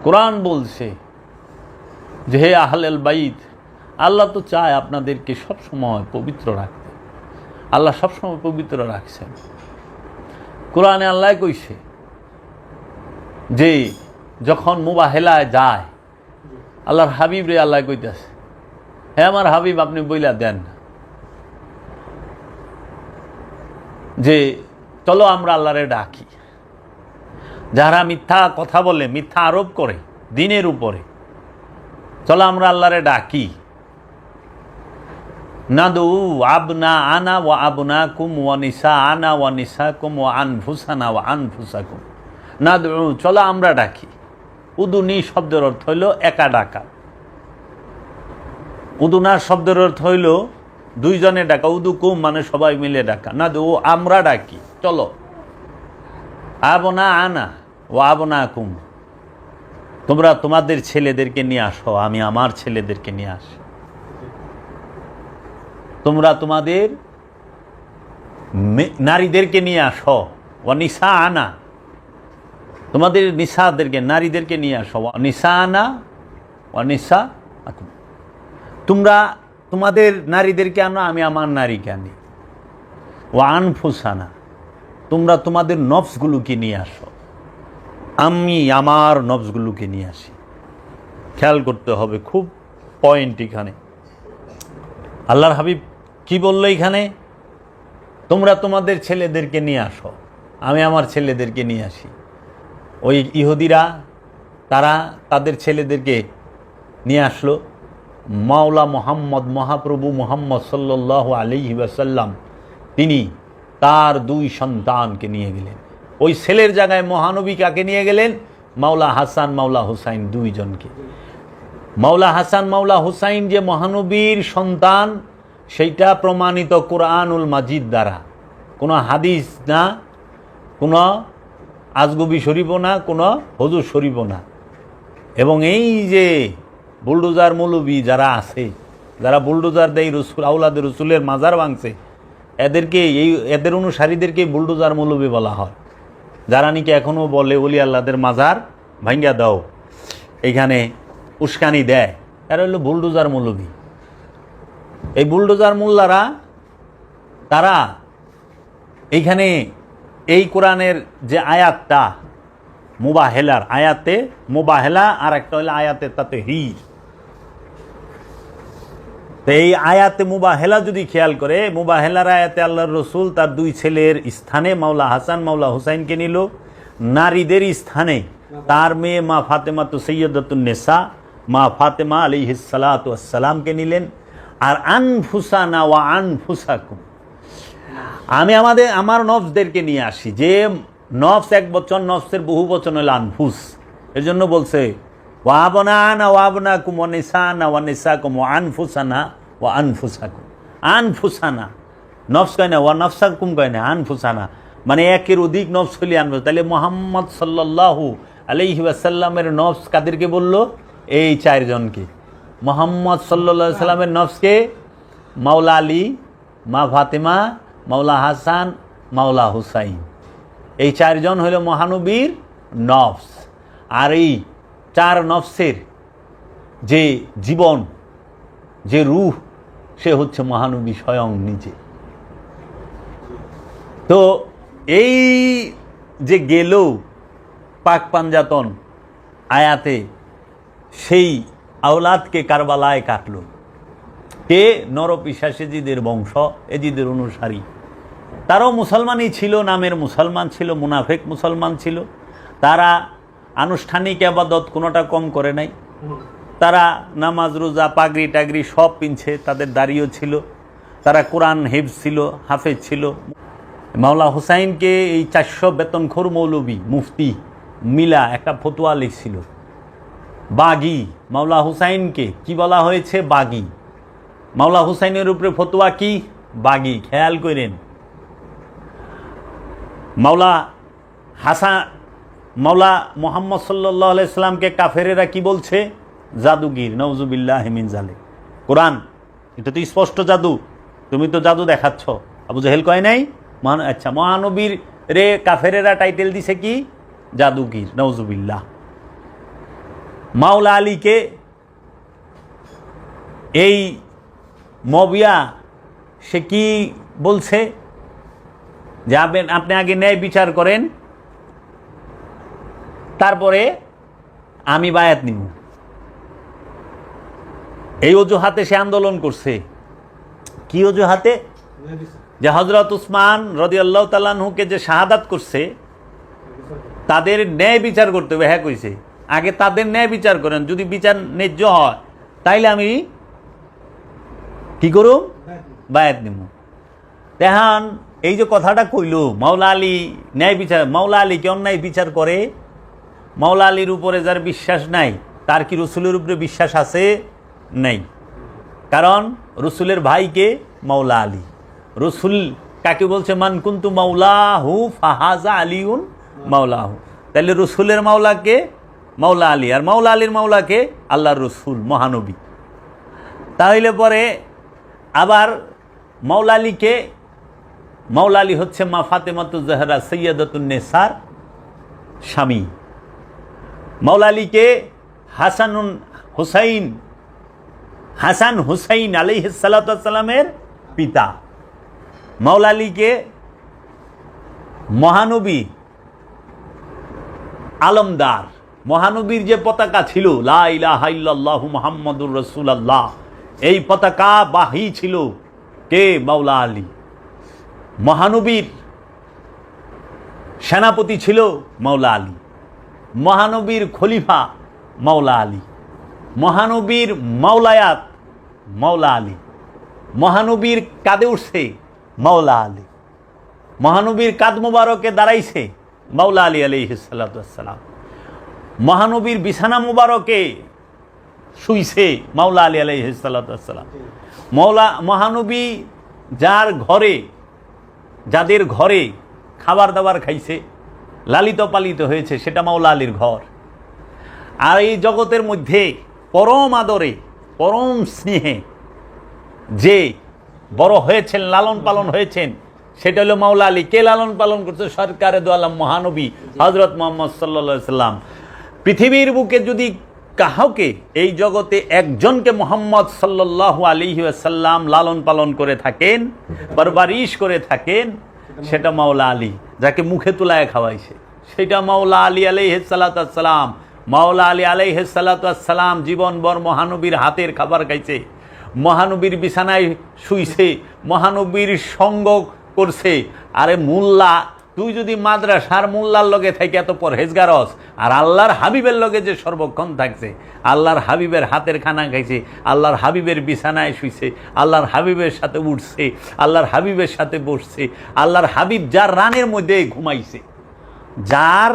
কোরআন বলছে যে হে আহলেল বাইত, আল্লাহ তো চায় আপনাদেরকে সবসময় পবিত্র রাখতে। আল্লাহ সবসময় পবিত্র রাখছেন। কোরআনে আল্লাহ কইছে যে যখন মুবাহেলায় যায়, আল্লাহর হাবিব রে আল্লাহ কইতেছে, হে আমার হাবিব আপনি বইলা দেন যে চলো আমরা আল্লাহরে ডাকি। যারা মিথ্যা কথা বলে, মিথ্যা আরোপ করে দিনের উপরে, চলো আমরা আল্লাহরে ডাকি। নাদু আবনা আনা ওয়া আবনাকুম ওয়া নিসাআনা ওয়া নিসাকুম ওয়া আনফুসানা ওয়া আনফুসাকুম। নাদু, চলো আমরা ডাকি। উদুনি শব্দের অর্থ হইল একা ডাকা। উদুনা শব্দের অর্থ হইল দুইজনে ডাকা। উদুকুম মানে সবাই মিলে ডাকা। নাদু আমরা ডাকি, চলো। আবনা আনা ওয়া আবনাকুম, তোমরা তোমাদের ছেলেদেরকে নিয়ে আসো, আমি আমার ছেলেদেরকে নিয়ে আসি। তোমরা তোমাদের নারীদেরকে নিয়ে আসো। ওয়া নিসা আনা, তোমাদের নিসাদেরকে, নারীদেরকে নিয়ে আসো। নিসা আনা ওয়া নিসা, তোমরা তোমাদের নারীদেরকে আনো, আমি আমার নারীকে আনি। ওয়া আনফুসানা, তোমরা তোমাদের নফসগুলোকে নিয়ে আসো, আমি আমার নফসগুলোকে নিয়ে আসি। খেয়াল করতে হবে, খুব পয়েন্ট এখানে। আল্লাহর হাবিব কি বললো এখানে? তোমরা তোমাদের ছেলেদেরকে নিয়ে আসো, আমি আমার ছেলেদেরকে নিয়ে আসি। ওই ইহুদিরা তারা তাদের ছেলেদেরকে নিয়ে আসলো। মাওলা মোহাম্মদ, মহাপ্রভু মোহাম্মদ সাল্লাল্লাহু আলাইহি ওয়াসাল্লাম, তিনি তার দুই সন্তানকে নিয়ে গেলেন। ওই ছেলের জায়গায় মহানবী কাকে নিয়ে গেলেন? মাওলা হাসান, মাওলা হুসাইন, দুইজনকে। মাওলা হাসান, মাওলা হুসাইন যে মহানবীর সন্তান, সেইটা প্রমাণিত কোরআনুল মাজিদ দ্বারা। কোনো হাদিস না, কোনো আজগবি শরীফও না, কোনো হুজুর শরীফও না। এবং এই যে বুলডোজার মৌলবী যারা আছে, যারা বুলডোজার দেয় রসুল, আউলাদের রসুলের মাজার ভাঙছে, এদের অনুসারীদেরকে বুলডোজার মৌলবী বলা হয়। যারা নাকি এখনও বলে ওলি আল্লাহদের মাজার ভাঙ্গা দাও, এখানে উস্কানি দেয়, এরা হলো বুলডোজার মৌলবী। এই বুলডোজার মোল্লারা তারা এইখানে এই কোরআনের যে আয়াতটা মুবাহেলার, আয়াতে মুবাহেলা আর একটা হলো আয়াতে তাতে হির। তো এই আয়াতে মুবাহেলা যদি খেয়াল করে, মুবাহেলার আয়াতে আল্লাহর রসুল তার দুই ছেলের স্থানে মাওলা হাসান, মাওলা হুসাইনকে নিল। নারীদের স্থানে তার মেয়ে মা ফাতেমা তো সৈয়দাতুন নেসা, মা ফাতেমা আলাইহিস সালাতু ওয়াস সালামকে নিলেন। আর আনফুসানা ওয়া আনফুসাকুম, আমি আমার নফসদেরকে নিয়ে আসি। যে নফস এক বচন, নফসের বহু বচন হলো আনফুস। এর জন্য বলছে ওয়া আবনানা ওয়া আবনাকুম ওয়া নিসানা ওয়া নিসাকুম ওয়া আনফুসানা ওয়া আনফুসাকুম। আনফুসানা নফস কয় না, ওয়া নফসাকুম কয় না, আনফুসানা মানে একের অধিক নফস হলে আনফুস। তাহলে মুহাম্মদ সাল্লাল্লাহু আলাইহি ওয়াসাল্লামের নফস কাদেরকে বলল? এই চারজনকে। মুহাম্মদ সাল্লাল্লাহু আলাইহি সাল্লামের নফসকে মাওলা আলী, মা ফাতেমা, মাওলা হাসান, মাওলা হুসাইন, এই চারজন হইল মহানবীর নফস। আর এই চার নফসের যে জীবন, যে রূহ, সে হচ্ছে মহানবী স্বয়ং নিজে। তো এই যে গেল পাক পাঞ্জাতন আয়াতে, সেই আওলাদকে কারবালায় কাটল কে? নরপিশাচ এজিদের বংশ, এজিদের অনুসারী। তারাও মুসলমানই ছিল, নামের মুসলমান ছিল, মুনাফেক মুসলমান ছিল। তারা আনুষ্ঠানিক আবাদত কোনোটা কম করে নাই। তারা নামাজ, রোজা, পাগড়ি টাগড়ি সব পিনছে, তাদের দাড়িও ছিল। তারা কোরআন হেফজ ছিল, হাফেজ ছিল। মাওলা হুসাইনকে এই 400 বেতনখোর মৌলবী মুফতি মিলা একটা ফতোয়া লিখছিল, বাগি। মাওলা হুসাইনকে কি বলা হয়েছে? বাগি। মাওলা হুসাইনের উপরে ফতোয়া কি? বাগি। খেয়াল করেন, মাওলা হাসান, মাওলা মুহাম্মদ সাল্লাল্লাহু আলাইহি সাল্লামকে কাফেরেরা কি বলছে? জাদুগির। নাউজুবিল্লাহি মিন যালিক। কোরআন এটা তো স্পষ্ট জাদু, তুমি তো জাদু দেখাচ্ছ। আবু জাহেল কয় নাই? আচ্ছা, মহানবীর রে কাফেরেরা টাইটেল দিছে কি? জাদুগির। নাউজুবিল্লাহ। মাওলা আলীকে এই মবিয়া সে কি বলছে যে আপনি আগে ন্যায় বিচার করেন, তারপরে আমি বায়াত নিব। এই অজুহাতে সে আন্দোলন করছে। কি অজুহাতে? যে হযরত উসমান রাদিয়াল্লাহু তাআলা আনহুকে যে শাহাদাত করছে তাদের ন্যায় বিচার করতে হবে। হ্যাঁ কইছে, আগে তাদের ন্যায় বিচার করেন, যদি বিচার ন্যায্য হয় তাইলে আমি কি করুম? বায়াত নিব। দেখেন এই যে কথাটা কইল, মাওলা আলী ন্যায় বিচার, মাওলা আলী কি অন্যায় বিচার করে? মাওলা আলীর উপরে যার বিশ্বাস নাই তার কি রসুলের উপরে বিশ্বাস আছে? নেই। কারণ রসুলের ভাইকে মাওলা আলী। রসুল কাকে বলছে? মান কুনতু মাওলাহু ফাহাজা আলিউন মাওলাহু। তাহলে রসুলের মাওলাকে মাওলা আলী, আর মাওলা আলীর মাওলাকে আল্লাহর রসুল মহানবী। তাহলে পরে আবার মাওলা আলীকে, মাওলা আলী হচ্ছে মা ফাতেমাতুজ জাহরা সৈয়দাতুন নেসার স্বামী। মাওলা আলীকে হাসান হুসাইন আলাইহিস সালাতু ওয়াস সালামের পিতা। মাওলা আলীকে মহানবী আলমদার, মহানবীর যে পতাকা ছিল লা ইলাহা ইল্লাল্লাহু মুহাম্মাদুর রাসূলুল্লাহ, এই পতাকা বাহী ছিল কে? মাওলা আলী। মহানবীর সেনাপতি ছিল মাওলা আলী। মহানবীর খলিফা মাওলা আলী। মহানবীর মাওলায়াত মাওলা আলী। মহানবীর কাঁধে উঠছে মাওলা আলী। মহানবীর কাঁধ মুবারকে দাঁড়াইছে মাওলা আলী আলাইহিস সালাতু ওয়াস সালাম। মহানবীর বিছানা মুবারকে শুইছে মাওলা আলী আলাইহিস সালাতু ওয়াস সালাম। মহানবী যাদের ঘরে খাবার দাবার খাইছে, লালিত পালিত হয়েছে, সেটা মাওলা আলীর ঘর। আর এই জগতের মধ্যে পরম আদরে পরম স্নেহে যে বড় হয়েছেন, লালন পালন হয়েছেন, সেটা হলো মাওলা আলী। কে লালন পালন করছে? সরকারে দো আলম মহানবী হযরত মুহাম্মদ সাল্লাল্লাহু আলাইহি সাল্লাম। পৃথিবীর বুকে যদি কাউকে, এই জগতে একজনকে মুহাম্মদ সাল্লাল্লাহু আলাইহি ওয়াসাল্লাম লালন পালন করে থাকেন, পরবারিশ করে থাকেন, সেটা মাওলা আলী। যাকে মুখে তুলায় খাওয়াইছে সেটা মাওলা আলী আলাইহিস সালাতু ওয়াস সালাম। মাওলা আলী আলাইহিস সালাতু ওয়াস সালাম জীবনভর মহানবীর হাতের খাবার খাইছে, মহানবীর বিছানায় শুইছে, মহানবীর সঙ্গ করছে। আরে মোল্লা, তুই যদি মাদ্রাসার মোল্লার লগে থেকে এত পরহেজগারস, আর আল্লাহর হাবিবের লগে যে সর্বক্ষণ থাকছে, আল্লাহর হাবিবের হাতের খানা খাইছে, আল্লাহর হাবিবের বিছানায় শুইছে, আল্লাহর হাবিবের সাথে উঠছে, আল্লাহর হাবিবের সাথে বসছে, আল্লাহর হাবিব যার রানের মধ্যে ঘুমাইছে, যার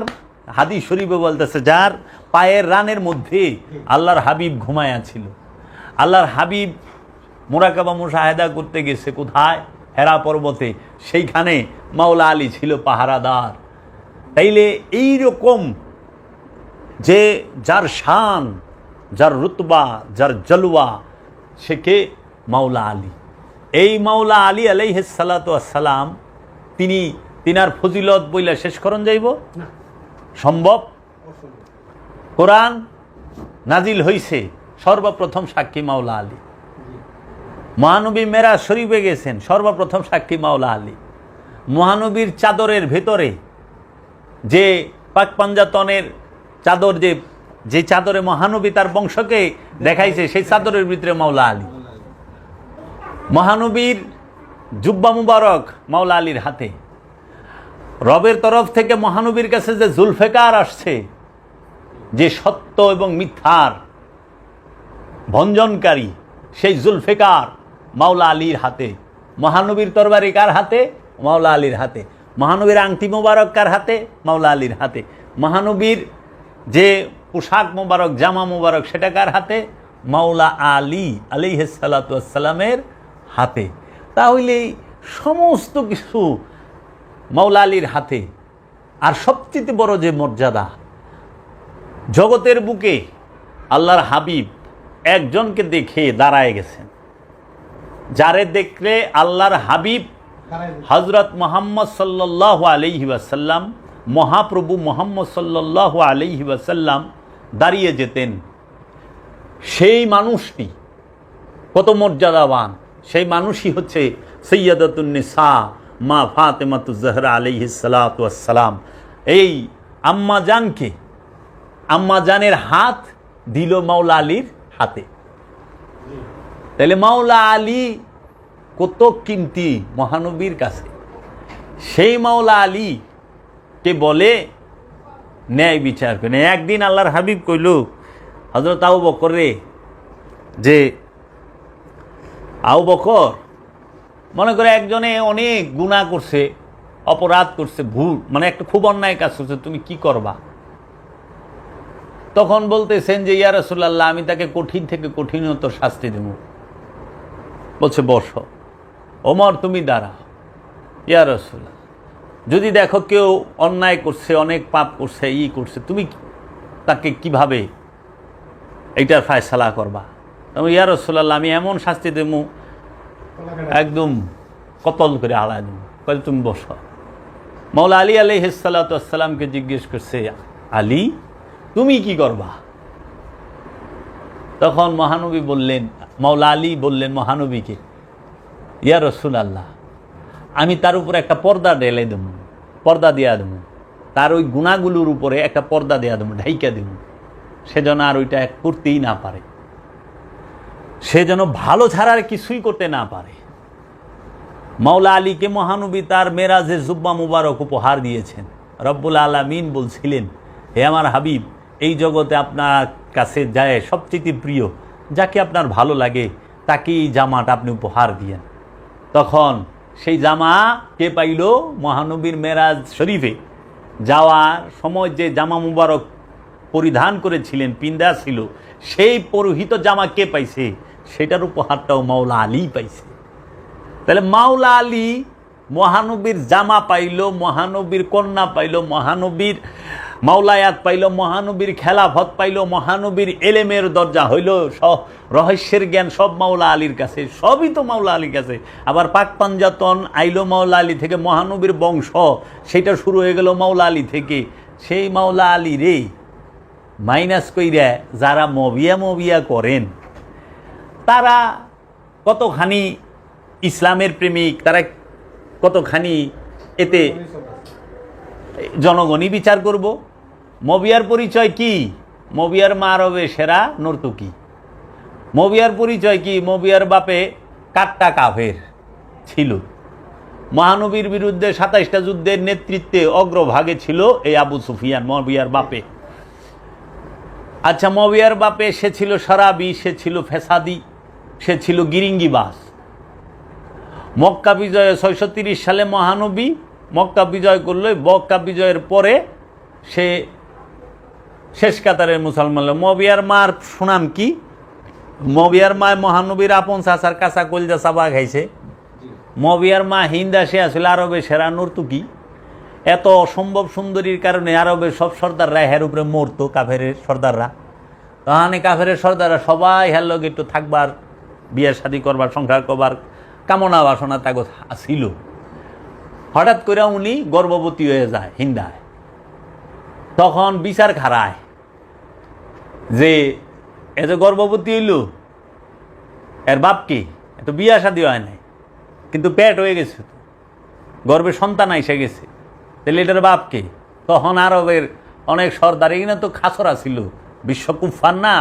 হাদিস শরীফে বলতেছে যার পায়ের রানের মধ্যে আল্লাহর হাবিব ঘুমায়া ছিল। আল্লাহর হাবিব মুরাকাবা মুশাহেদা করতে গেছে কোথায়? হেরা পর্বতে। সেইখানে মাওলা আলী ছিল পাহারাদার। তাইলে এই রকম যে যার শান, যার রুতবা, যার জলওয়া, সে কে? মাওলা আলী। এই মাওলা আলী আলাইহিস সালাতু ওয়াস সালাম, তিনার ফজিলত বইলা শেষ করন যাইব? সম্ভব? কোরআন নাজিল হইছে, সর্বপ্রথম সাক্ষী মাওলা আলী। মহানবী মেরাজ শরীফে গেছেন, সর্বপ্রথম সাক্ষী মাওলা আলী। মহানবীর চাদরের ভেতরে যে পাক পাঞ্জাতনের চাদর, যে চাদরে মহানবী তার বংশকে দেখাইছে, সেই চাদরের ভিতরে মাওলা আলী। মহানবীর জুব্বা মুবারক মাওলা আলীর হাতে। রবের তরফ থেকে মহানবীর কাছে যে জুলফিকার আসছে, যে সত্য এবং মিথ্যার ভঞ্জনকারী, সেই জুলফিকার মাওলা আলীর হাতে। মহানবীর তরবারি কার হাতে? মাওলা আলীর হাতে। মহানবীর আংটি মোবারক কার হাতে? মাওলা আলীর হাতে। মহানবীর যে পোশাক মোবারক, জামা মোবারক, সেটা কার হাতে? মাওলা আলী আলাইহিস সালাতু ওয়াস সালামের হাতে। তাহলে সমস্ত কিছু মাওলা আলীর হাতে। আর সবচেয়ে বড় যে মর্যাদা, জগতের বুকে আল্লাহর হাবিব একজনকে দেখে দাঁড়ায় গেছেন, যারে দেখলে আল্লাহর হাবিব হযরত মুহাম্মদ সাল্লাল্লাহু আলাইহি ওয়াসাল্লাম, মহাপ্রভু মুহাম্মদ সাল্লাল্লাহু আলাইহি ওয়াসাল্লাম দাঁড়িয়ে যেতেন, সেই মানুষটি কত মর্যাদাবান, সেই মানুষই হচ্ছে সৈয়দাতুন নিসা মা ফাতেমাতুজ জহরা আলাইহিস সালাতু ওয়াস সালাম। এই আম্মা জানকে, আম্মা জানের হাত দিল মাওলা আলীর হাতে। তাহলে মাওলা আলী কত কিমতি মহানবীর কাছে। সেই মাওলা আলীকে বলে ন্যায় বিচার করে। একদিন আল্লাহর হাবিব কইল হযরত আবু বকর রে, যে আবু বকর, মনে করে একজনে অনেক গুনাহ করছে, অপরাধ করছে, ভুল মানে একটা খুব অন্যায় কাজ করছে, তুমি কি করবা? তখন বলতেছেন যে ইয়া রাসূলুল্লাহ, আমি তাকে কঠিন থেকে কঠিনতর শাস্তি দেব। বলছে বসো। ওমর তুমি দাঁড়াও। ইয়া রাসূলুল্লাহ, যদি দেখো কেউ অন্যায় করছে, অনেক পাপ করছে, করছে, তুমি তাকে কিভাবে এইটার ফায়সালা করবা? ইয়া রাসূলুল্লাহ, আমি এমন শাস্তি দেব একদম কতল করে আলাদা দেব। বলে তুমি বসো। মাওলা আলী আলাইহিস সালাতু ওয়াস সালামকে জিজ্ঞেস করছে, আলী তুমি কি করবা? তখন মহানবী বললেন, মাওলা আলী বললেন মহানবীকে, ইয়া রাসূলুল্লাহ, আমি তার উপরে একটা পর্দা ঢেলে দেব, পর্দা দেয়া দেব, তার ওই গুণাগুলোর উপরে একটা পর্দা দেয়া দেব, ঢাইকা দেব, সে যেন আর ওইটা করতেই না পারে, সে যেন ভালো ছাড়ার কিছুই করতে না পারে। মাওলা আলীকে মহানবী তার মেরাজের জুব্বা মুবারক উপহার দিয়েছেন। রব্বুল আলামিন বলছিলেন, হে আমার হাবিব, এই জগতে আপনার কাছে যায় সবচেয়ে প্রিয়, যাকে আপনার ভালো লাগে তাকে এই জামাটা আপনি উপহার দিয়েন। তখন সেই জামা কে পাইল? মহানবীর মেরাজ শরীফে যাওয়ার সময় যে জামা মুবারক পরিধান করেছিলেন, পিন্দা ছিল, সেই পরিহিত জামা কে পাইছে? সেটার উপহারটাও মাওলা আলী পাইছে। তাহলে মাওলা আলী মহানবীর জামা পাইল, মহানবীর কন্যা পাইল, মহানবীর মাওলায়াত পাইল, মহানবীর খেলাফত পাইল, মহানবীর এলেমের দরজা হইল, রহস্যের জ্ঞান সব মাওলা আলীর কাছে, সবই তো মাওলা আলীর কাছে। আবার পাক পাঞ্জাতন আইলো মাওলা আলী থেকে, মহানবীর বংশ সেটা শুরু হয়ে গেল মাওলা আলী থেকে। সেই মাওলা আলী রে মাইনাস কইরা যারা মবিয়া করেন, তারা কতখানি ইসলামের প্রেমিক, তারা কতখানি এতে জনগণই বিচার করব। মবিয়ার পরিচয় কি? মবিয়ার মা আরবে সেরা নর্তকী। মবিয়ার পরিচয় কি? মবিয়ার বাপে কাট্টা কাফের ছিল। মহানবীর বিরুদ্ধে ২৭টা যুদ্ধের নেতৃত্বে অগ্রভাগে ছিল এই আবু সুফিয়ান, মবিয়ার বাপে। আচ্ছা, মবিয়ার বাপে সে ছিল শরাবি, সে ছিল ফেসাদি, সে ছিল গিরিঙ্গিবাস। মক্কা বিজয়ে ৬৩০ সালে মহানবী মক্কা বিজয় করল। মক্কা বিজয়ের পরে সে শেষ কাতারের মুসলমান। মবিয়ার মার সুনাম কি? মবিয়ার মা মহানবীর আপন চাচার কাঁচা কলজা চাবা খাইছে। মবিয়ার মা হিন্দা, সে আসলে আরবে সেরা নর্তকী। এত অসম্ভব সুন্দরীর কারণে আরবের সব সর্দাররা হের উপরে মরতো, কাফেরের সর্দাররা। তাহলে কাফেরের সর্দাররা সবাই হের লগে একটু থাকবার, বিয়ে শাদী করবার, সংসার করবার কামনা বাসনা তাকে ছিল। হঠাৎ করে উনি গর্ভবতী হয়ে যায় হিন্দায়। তখন বিচার খারায় যে এত গর্ভবতী হইল, এর বাপ কি? এত বিয়া শাদী হয় নাই, কিন্তু পেট হয়ে গেছে, গর্ভে সন্তান এসে গেছে, তাহলে এটার বাপ কে? তখন আরবের অনেক সর্দার, এখানে তো খাসরা ছিল, বিশ্বকুফার না,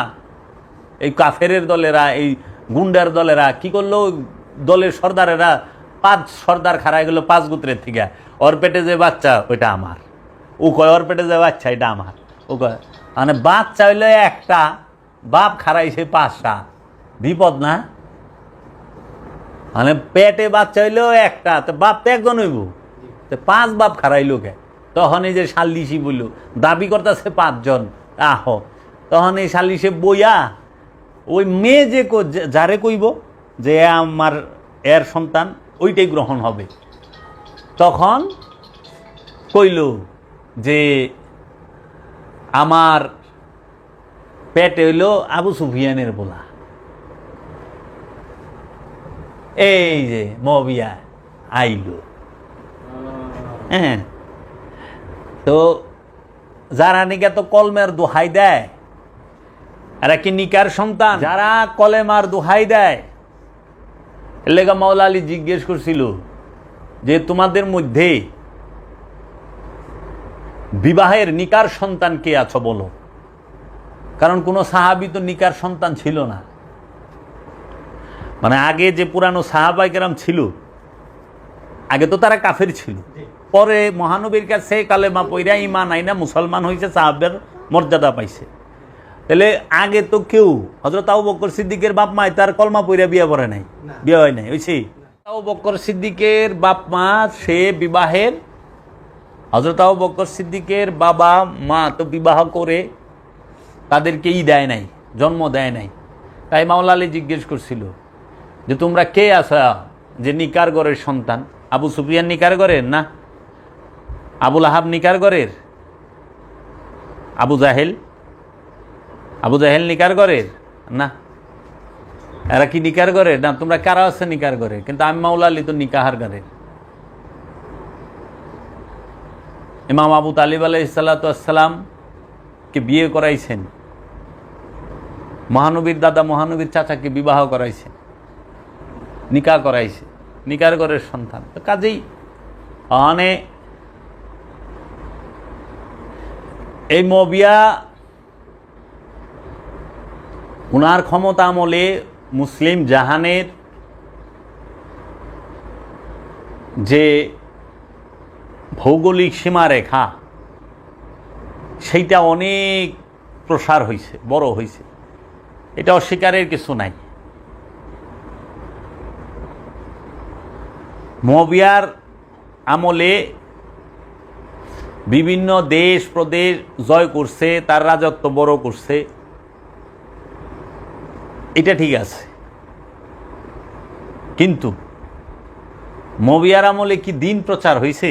এই কাফেরের দলেরা, এই গুন্ডার দলেরা কি করলো? দলের সর্দারেরা ৫ সর্দার খাড়াই গেল ৫ গোত্রের থেকে। ওর পেটে যে বাচ্চা ওইটা আমার, ও কয় ওর পেটে যে বাচ্চা এটা আমার, ও কয়, মানে বাচ্চা হইলো একটা, বাপ খাড়াইছে ৫টা, বিপদ না? মানে পেটে বাচ্চা হইলেও একটা, তো বাপ তো একজন হইব, তো ৫ বাপ খাড়াইলো কে? তখন এই যে সাল্লিশি বলল, দাবি করতেছে ৫ জন, আহ, তখন এই সাল্লিশে বইয়া ওই মেয়ে যে যারে কইব যে আমার এর সন্তান, ওইটাই গ্রহণ হবে। তখন কইল যে আমার পেটে হইল আবু সুফিয়ানের বলা। এই যে মবিয়া আইল, হ্যাঁ, তো যারা নাকি এত কলমের দোহাই দেয় এরা কি নিকার সন্তান? যারা কলেমার দোহাই দেয়, এর লেগা মাওলা আলী জিজ্ঞেস করছিল যে তোমাদের মধ্যে বিবাহের নিকার সন্তান কে আছো বলো, কারণ কোনো সাহাবী তো নিকার সন্তান ছিল না। মানে আগে যে পুরানো সাহাবায়ে কেরাম ছিল, আগে তো তারা কাফের ছিল, পরে মহানবীর কাছে কালেমা পইরা ঈমান আইনা মুসলমান হয়েছে, সাহাবের মর্যাদা পাইছে। তাহলে আগে তো কেউ হযরত আবু বকর সিদ্দিকের বাপ মা তার কলমা পইরা বিয়ে করে নাই, বিয়ে হয় নাই, হয়েছে। আবু বকর সিদ্দিকের বাপ মা সে বিবাহের, হযরত আবু বকর সিদ্দিকের বাবা মা তো বিবাহ করে তাদেরকে দেয় নাই, জন্ম দেয় নাই। তাই মাওলা আলী জিজ্ঞেস করছিল যে তোমরা কে আছা যে নিকার ঘরের সন্তান? আবু সুফিয়ান নিকার ঘরের না? আবুল আহাব নিকার ঘরের? আবু জাহেল নিকার ঘরের না? এরা কি নিকার ঘরের না? তোমরা কারা আছে নিকার ঘরে? কিন্তু আমি মাওলা আলী তো নিকাহার ঘরের। ইমাম আবু তালিব আলাইহিস সালাতু ওয়াস সালাম কে বিয়ে করাইছেন, মহানবীর দাদা মহানবীর চাচাকে বিবাহ করাইছেন, নিকাহ করাইছে, নিকার ঘরের সন্তান। তো কাজেই এই মুয়াবিয়া উনার ক্ষমতা আমলে মুসলিম জাহানের যে ভৌগোলিক সীমারেখা সেইটা অনেক প্রসার হয়েছে, বড় হয়েছে, এটা অস্বীকারের কিছু নাই। মুয়াবিয়ার আমলে বিভিন্ন দেশ প্রদেশ জয় করছে, তার রাজত্ব বড় করছে, এটা ঠিক আছে। কিন্তু মুয়াবিয়ার আমলে কি দিন প্রচার হয়েছে?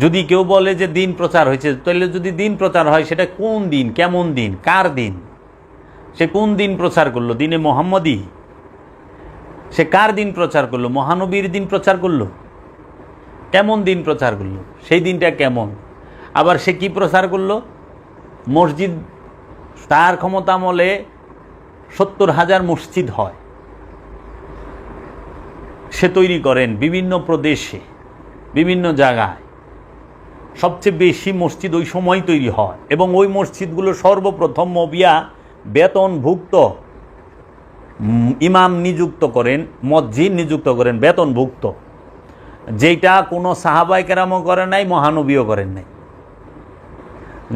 যদি কেউ বলে যে দিন প্রচার হয়েছে, তাহলে যদি দিন প্রচার হয় সেটা কোন দিন, কেমন দিন, কার দিন? সে কোন দিন প্রচার করলো? দিনে মোহাম্মদী? সে কার দিন প্রচার করলো? মহানবীর দিন প্রচার করলো? কেমন দিন প্রচার করলো? সেই দিনটা কেমন? আবার সে কি প্রচার করলো? মসজিদ, তার ক্ষমতা আমলে ৭০,০০০ মসজিদ হয়, সে তৈরি করেন বিভিন্ন প্রদেশে, বিভিন্ন জায়গায়। সবচেয়ে বেশি মসজিদ ওই সময় তৈরি হয়, এবং ওই মসজিদগুলো সর্বপ্রথম মুয়াবিয়া বেতনভুক্ত ইমাম নিযুক্ত করেন, মসজিদ নিযুক্ত করেন বেতনভুক্ত, যেটা কোনো সাহাবায়ে কেরামও করে নাই, মহানবীও করেন নাই।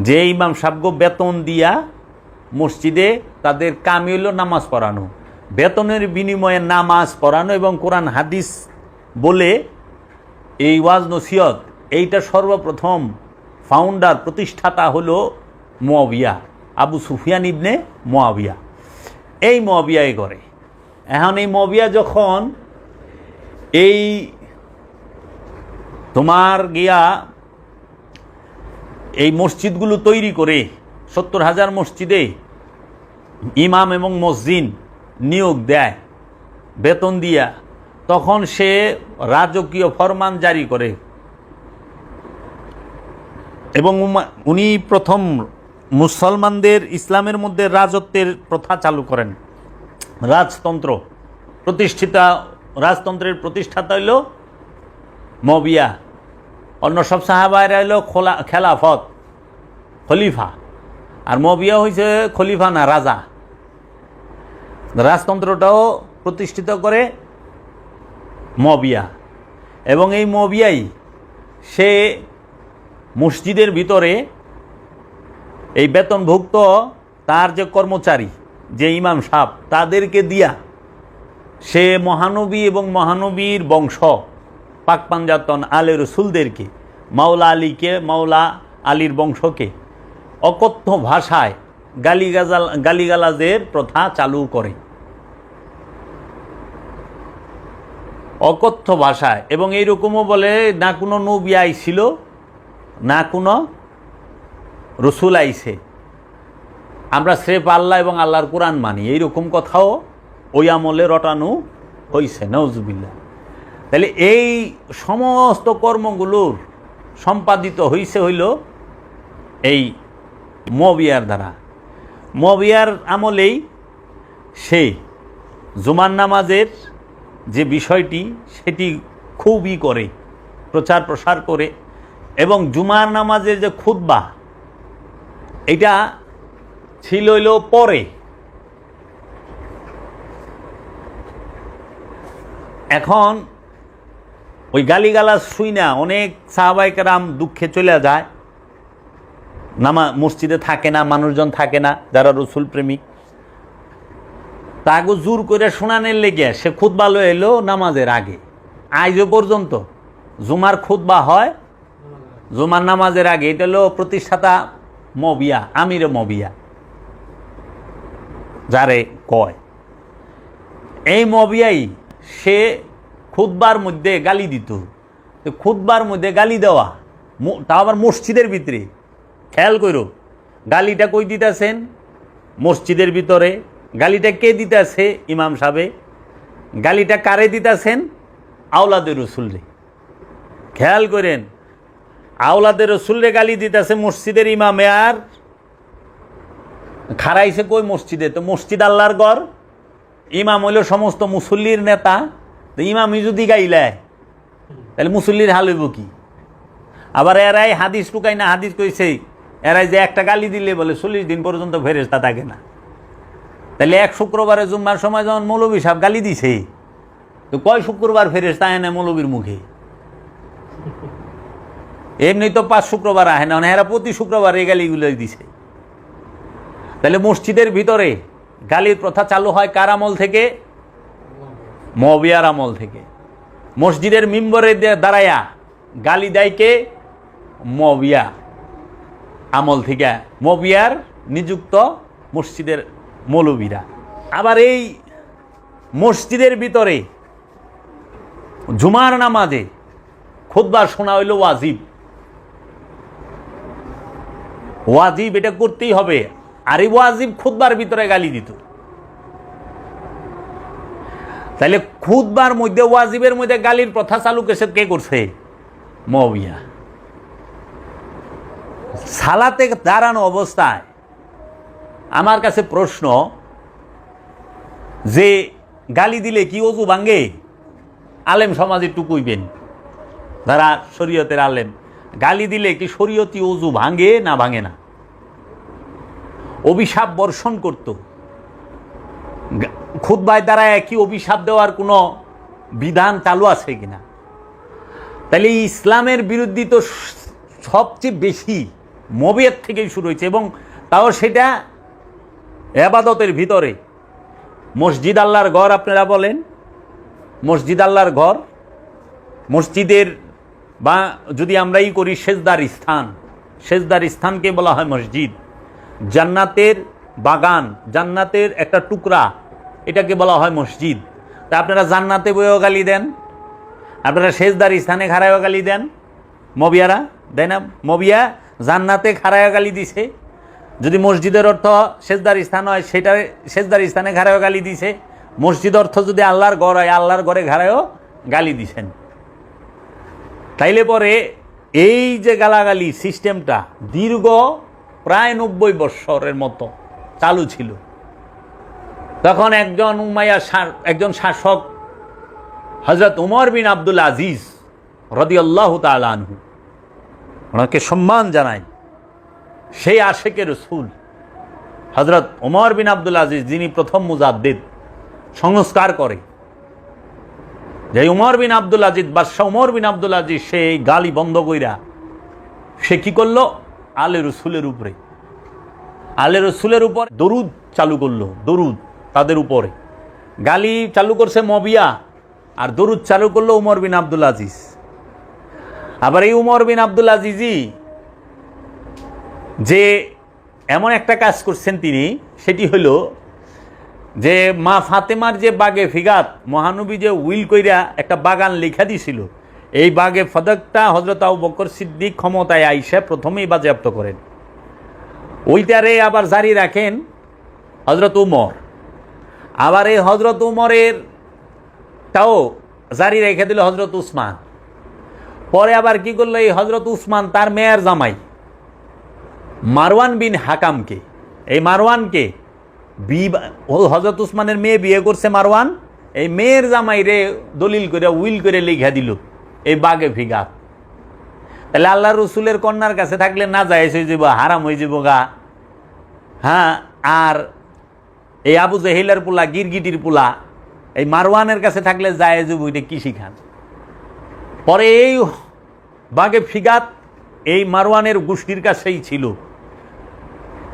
যে ইমাম সাহেবগো বেতন দিয়া মসজিদে তাদের কামই হলো নামাজ পড়ানো, বেতনের বিনিময়ে নামাজ পড়ানো এবং কোরআন হাদিস বলে এই ওয়াজ নসিহত, এইটা সর্বপ্রথম ফাউন্ডার, প্রতিষ্ঠাতা হলো মুয়াবিয়া, আবু সুফিয়ান ইবনে মুয়াবিয়া। এই মুয়াবিয়াই করে। এখন এই মুয়াবিয়া যখন এই তোমার গিয়া এই মসজিদগুলো তৈরি করে ৭০,০০০ মসজিদে ইমাম এবং মসজিদ নিয়োগ দেয় বেতন দিয়া, তখন সে রাজকীয় ফরমান জারি করে এবং উনি প্রথম মুসলমানদের ইসলামের মধ্যে রাজত্বের প্রথা চালু করেন। রাজতন্ত্র প্রতিষ্ঠিতা, রাজতন্ত্রের প্রতিষ্ঠাতা হইল মুয়াবিয়া। অন্য সব সাহাবায়রা হইল খেলাফত, খলিফা, আর মুয়াবিয়া হয়েছে খলিফা না, রাজা। রাজতন্ত্রটাও প্রতিষ্ঠিত করে মুয়াবিয়া, এবং এই মুয়াবিয়াই সে মসজিদের ভিতরে এই বেতনভুক্ত তার যে কর্মচারী, যে ইমাম সাহেব, তাদেরকে দিয়া সে মহানবী এবং মহানবীর বংশ পাক পাঞ্জাতন আলে রসুলদেরকে, মাওলা আলীকে, মাওলা আলীর বংশকে অকথ্য ভাষায় গালিগালাজের প্রথা চালু করে, অকথ্য ভাষায়। এবং এইরকমও বলে না কোনো নবী আইছিল, না কোনো রসুল আইছে, আমরা স্রেফ আল্লাহ এবং আল্লাহর কোরআন মানি, এইরকম কথাও ওই আমলে রটানো হয়েছে, নাউজুবিল্লাহ। তাহলে এই সমস্ত কর্মগুলোর সম্পাদিত হইল এই মুয়াবিয়ার দ্বারা। মুয়াবিয়ার আমলেই সে জুমার নামাজের যে বিষয়টি সেটি খুবই করে, প্রচার প্রসার করে, এবং জুমার নামাজের যে খুতবা এটা ছিল হইল পরে। এখন ওই গালিগালাজ শুই না অনেক সাহাবায়ে কেরাম দুঃখে চলে যায়, মসজিদে থাকে না, মানুষজন থাকে না যারা রসুল প্রেমিক, তাকে জোর করে শোনানোর লেগে সে খুতবা লয়ে এলো নামাজের আগে। আজও পর্যন্ত জুমার খুতবা হয় জুমার নামাজের আগে। এটা হলো প্রতিষ্ঠাতা মুয়াবিয়া, আমিরে মুয়াবিয়া যারে কয়। এই মুয়াবিয়াই সে খুতবার মধ্যে গালি দিত। খুতবার মধ্যে গালি দেওয়া, তাও আবার মসজিদের ভিতরে। খেয়াল করো, গালিটা কই দিতেছেন? মসজিদের ভিতরে। গালিটা কে দিতেছে? ইমাম সাহেব। গালিটা কারে দিতেছেন? আওলাদের রসুলরে। খেয়াল করেন, আওলাদের রসুলরে গালি দিতেছে মসজিদের ইমামে, আর খারাইছে কই? মসজিদে। তো মসজিদ আল্লাহর ঘর, ইমাম হইল সমস্ত মুসল্লির নেতা। তো ইমামই যদি গাইলায় তাহলে মুসল্লির হাল হইব কি? আবার এরাই হাদিস টুকাই না, হাদিস কইছে এরাই যে একটা গালি দিলে বলে 40 দিন পর্যন্ত ফেরেশতা থাকে না। তাহলে এক শুক্রবারে জুম্মার সময় যখন মৌলবী সাহেব গালি দিছে, তো কয় শুক্রবার ফেরেশতা আয় না মৌলবীর মুখে? এমনি তো 5 শুক্রবার আহে না, এরা প্রতি শুক্রবার এই গালিগুলো দিছে। তাহলে মসজিদের ভিতরে গালির প্রথা চালু হয় কার আমল থেকে? মুয়াবিয়ার আমল থেকে। মসজিদের মিম্বরে দাঁড়ায়া গালি দেয় কে? মুয়াবিয়া আমল থেকে, মুয়াবিয়ার নিযুক্ত মসজিদের মৌলবীরা। আবার এই মসজিদের ভিতরে জুমার নামাজে খুতবা শোনা হইল ওয়াজিব। ওয়াজিব, এটা করতেই হবে। আর এই ওয়াজিব খুতবার ভিতরে গালি দিত। তাহলে খুতবার মধ্যে, ওয়াজিবের মধ্যে গালির প্রথা চালু কে করছে? মুয়াবিয়া। সালাতে দাঁড়ানো অবস্থায় আমার কাছে প্রশ্ন, যে গালি দিলে কি ওযু ভাঙ্গে? আলেম সমাজে টুকুইবেন যারা শরীয়তের আলেম, গালি দিলে কি শরীয়তি ওযু ভাঙ্গে না ভাঙে না? অভিশাপ বর্ষণ করত। খুতবায় দাঁড়ায় কি অভিশাপ দেওয়ার কোনো বিধান চালু আছে কিনা? তাহলে ইসলামের বিরুদ্ধে তো সবচেয়ে বেশি মুয়াবিয়ার থেকেই শুরু হয়েছে, এবং তাও সেটা ইবাদতের ভিতরে। মসজিদ আল্লাহর ঘর, আপনারা বলেন মসজিদ আল্লাহর ঘর। মসজিদের বা যদি আমরা করি সেজদার স্থান, সেজদার স্থানকে বলা হয় মসজিদ। জান্নাতের বাগান, জান্নাতের একটা টুকরা, এটাকে বলা হয় মসজিদ। তা আপনারা জান্নাতে বইও গালি দেন, আপনারা সেজদার স্থানে খাড়ায়ও গালি দেন। মুয়াবিয়ারা দেয় না? মুয়াবিয়া জান্নাতে খাড়ায়ও গালি দিছে। যদি মসজিদের অর্থ সেজদার স্থান হয়, সেটা সেজদার স্থানে ঘাড়ায়ও গালি দিছে। মসজিদ অর্থ যদি আল্লাহর ঘর হয়, আল্লাহর ঘরে ঘাড়ায়ও গালি দিছেন। তাইলে পরে এই যে গালাগালি সিস্টেমটা দীর্ঘ প্রায় 90 বৎসরের মতো চালু ছিল। তখন একজন শাসক হযরত উমর বিন আব্দুল আজিজ রাদিয়াল্লাহু তাআলা আনহু, ওনাকে সম্মান জানাই, সেই আশেকে রসুল হযরত উমর বিন আব্দুল আজিজ, যিনি প্রথম মুজাদ্দিদ, সংস্কার করে। যে উমর বিন আব্দুল আজিজ, বাদশাহ উমর বিন আব্দুল আজিজ, সেই গালি বন্ধ কইরা সে কি করলো? আলে রসুলের উপরে, আলে রসুলের উপর দরুদ চালু করলো। দরুদ তাদের উপরে, গালি চালু করছে মুয়াবিয়া, আর দরুদ চালু করলো উমর বিন আব্দুল আজিজ। আবার এই উমর বিন আব্দুল আজিজই যে এমন একটা কাজ করছেন তিনি, সেটি হলো যে মা ফাতেমার যে বাগে ফিগাত, মহানবী যে উইল কইরা একটা বাগান লেখা দিছিল, এই বাগে ফদকটা হযরত আবু বকর সিদ্দিক ক্ষমতায় আইসা প্রথমেই বাজেয়াপ্ত করেন। ওইটারে আবার জারি রাখেন হযরত উমর। আবার এই হযরত উমরের তাও জারি রেখে দিল হযরত উসমান। পরে আবার কি করলো? এই হযরত উসমান তার মেয়ের জামাই, মারওয়ান বিন হাকামকে, এই মারওয়ানকে হযরত উসমানের মেয়ে বিয়ে করছে মারওয়ান, এই মেয়ের জামাই রে দলিল করে উইল করে লিখা দিল এই বাগে ফিগাত। তাহলে আল্লাহ রসুলের কন্যার কাছে থাকলে না জায়েজ হয়ে যাব, হারাম হয়ে যাব গা। হ্যাঁ, আর এই আবু জেহেলের পোলা, গিরগিটির পোলা এই মারওয়ানের কাছে থাকলে জায়েজ হইব, এটা কি শিখান? পরে এই বাগে ফিগাত এই মারওয়ানের গোষ্ঠীর কাছেই ছিল।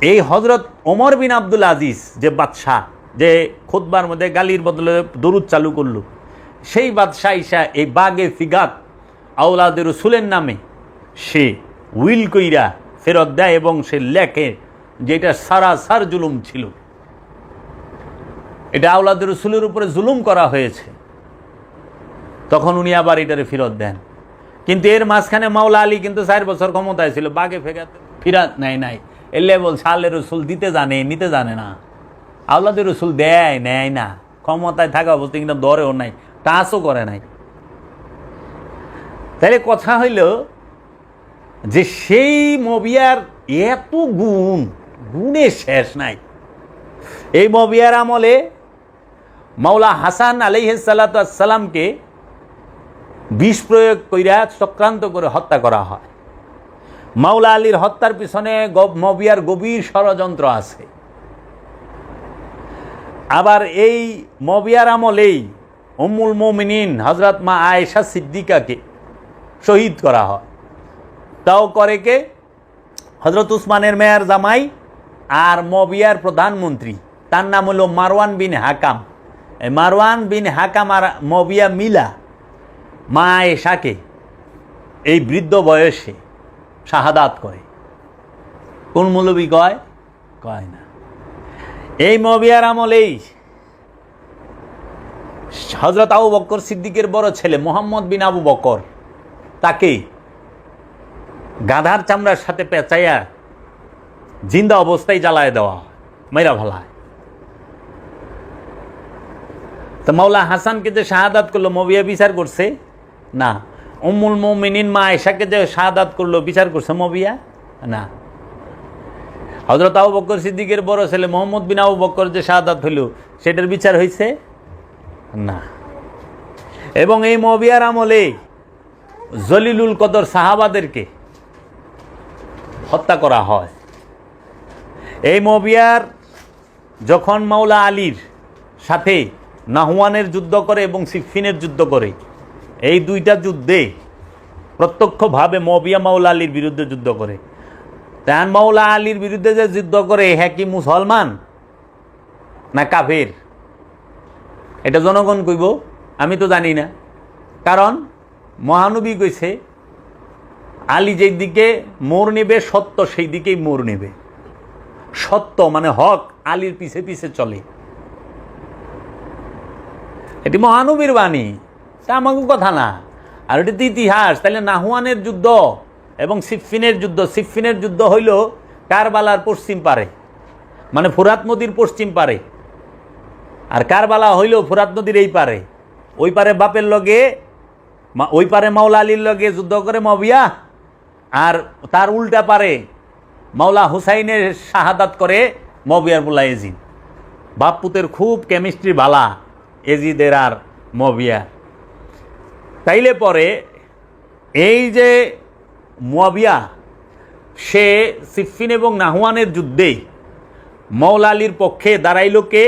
এই হজরত ওমর বিন আব্দুল আজিজ যে বাদশাহ, যে খুতবার মধ্যে গালির বদলে দরুদ চালু করল, সেই বাদশাহ ঈসা এই বাগে ফিগাত আওলাদে রসুলের নামে সে উইল কইরা ফেরত দেয় এবং সে লেখে যেটা সারাসার জুলুম ছিল, এটা আওলাদে রসুলের উপরে জুলুম করা হয়েছে। তখন উনি আবার এটারে ফেরত দেন। কিন্তু এর মাঝখানে মাওলা আলী কিন্তু 4 বছর ক্ষমতায় ছিল, বাগে ফেগাত ফিরাত নাই এলে বলছে আল্লাহ রসুল দিতে জানে, নিতে জানে না। আওলাদে রসুল দেয় নেয় না, ক্ষমতায় থাকা অবস্থা কিন্তু ধরেও নাই, টাচও করে নাই। তাহলে কথা হইল যে সেই মবিয়ার এত গুণের শেষ নাই। এই মবিয়ার আমলে মাওলা হাসান আলাইহিস সালাতু ওয়াস সালামকে বিষ প্রয়োগ কইরা চক্রান্ত করে হত্যা করা হয়। মাওলা আলীর হত্যার পিছনে মবিয়ার গভীর ষড়যন্ত্র আছে। আবার এই মবিয়ার আমলেই উম্মুল মুমিনিন হযরত মা আয়েশা সিদ্দিকাকে শহীদ করা হয়। তাও করে কে? হযরত উসমানের মেয়ের জামাই আর মবিয়ার প্রধানমন্ত্রী, তার নাম হলো মারওয়ান বিন হাকাম। এই মারওয়ান বিন হাকাম আর মবিয়া মিলা মা আয়েশাকে এই বৃদ্ধ বয়সে শাহাদাত করে। কোন মৌলবী কয়? কয় না। এই মবিয়ার আমলেই হযরত আবু বকর সিদ্দিকের বড় ছেলে মুহাম্মদ বিন আবু বকর, তাকে গাধার চামড়ার সাথে পেঁচাইয়া জিন্দা অবস্থায় জ্বালায় দেওয়া, মাইরা ভালায়। তো মাওলা হাসানকে যে শাহাদাত করলো, মবিয়া বিচার করছে না। উম্মুল মুমিনিন মা আয়েশাকে যে শাহাদাত করলো, বিচার করছে মবিয়া না। হযরত আবু বকর সিদ্দিকের বড় ছেলে মুহাম্মদ বিন আবু বকর যে শাহাদাত হইল, সেটার বিচার হয়েছে না। এবং এই মবিয়ার আমলে জলিলুল কদর সাহাবাদেরকে হত্যা করা হয়। এই মবিয়ার যখন মাওলা আলীর সাথে নাহওয়ানের যুদ্ধ করে এবং সিফিনের যুদ্ধ করে, এই দুইটা যুদ্ধে প্রত্যক্ষভাবে মবিয়া মাওলা আলীর বিরুদ্ধে যুদ্ধ করে। তান মাওলা আলীর বিরুদ্ধে যে যুদ্ধ করে, হ্যাঁ কি মুসলমান না কাফের? এটা জনগণ কইব, আমি তো জানি না। কারণ মহানবী কইছে আলী যেই দিকে মোড় নেবে, সত্য সেই দিকেই মোড় নেবে। সত্য মানে হক আলীর পিছে পিছে চলে, এটি মহানবীর বাণী, তা আমাকে কথা না। আর এটি তো ইতিহাস। তাহলে নাহওয়ানের যুদ্ধ এবং সিফিনের যুদ্ধ, সিফিনের যুদ্ধ হইল কারবালার পশ্চিম পারে, মানে ফুরাত নদীর পশ্চিম পারে, আর কারবালা হইল ফুরাত নদীর এই পারে। ওই পারে বাপের লগে, ওই পারে মাওলা আলীর লগে যুদ্ধ করে মবিয়া, আর তার উল্টা পারে মাওলা হুসাইনের শাহাদাত করে মবিয়ার পোলা এজিদ। বাপ পুতের খুব কেমিস্ট্রি ভালা এজিদের আর মবিয়া। তাইলে পরে এই যে মুয়াবিয়া, সে সিফিন এবং নাহওয়ানের যুদ্ধে মাওলা আলীর পক্ষে দাঁড়াইল কে?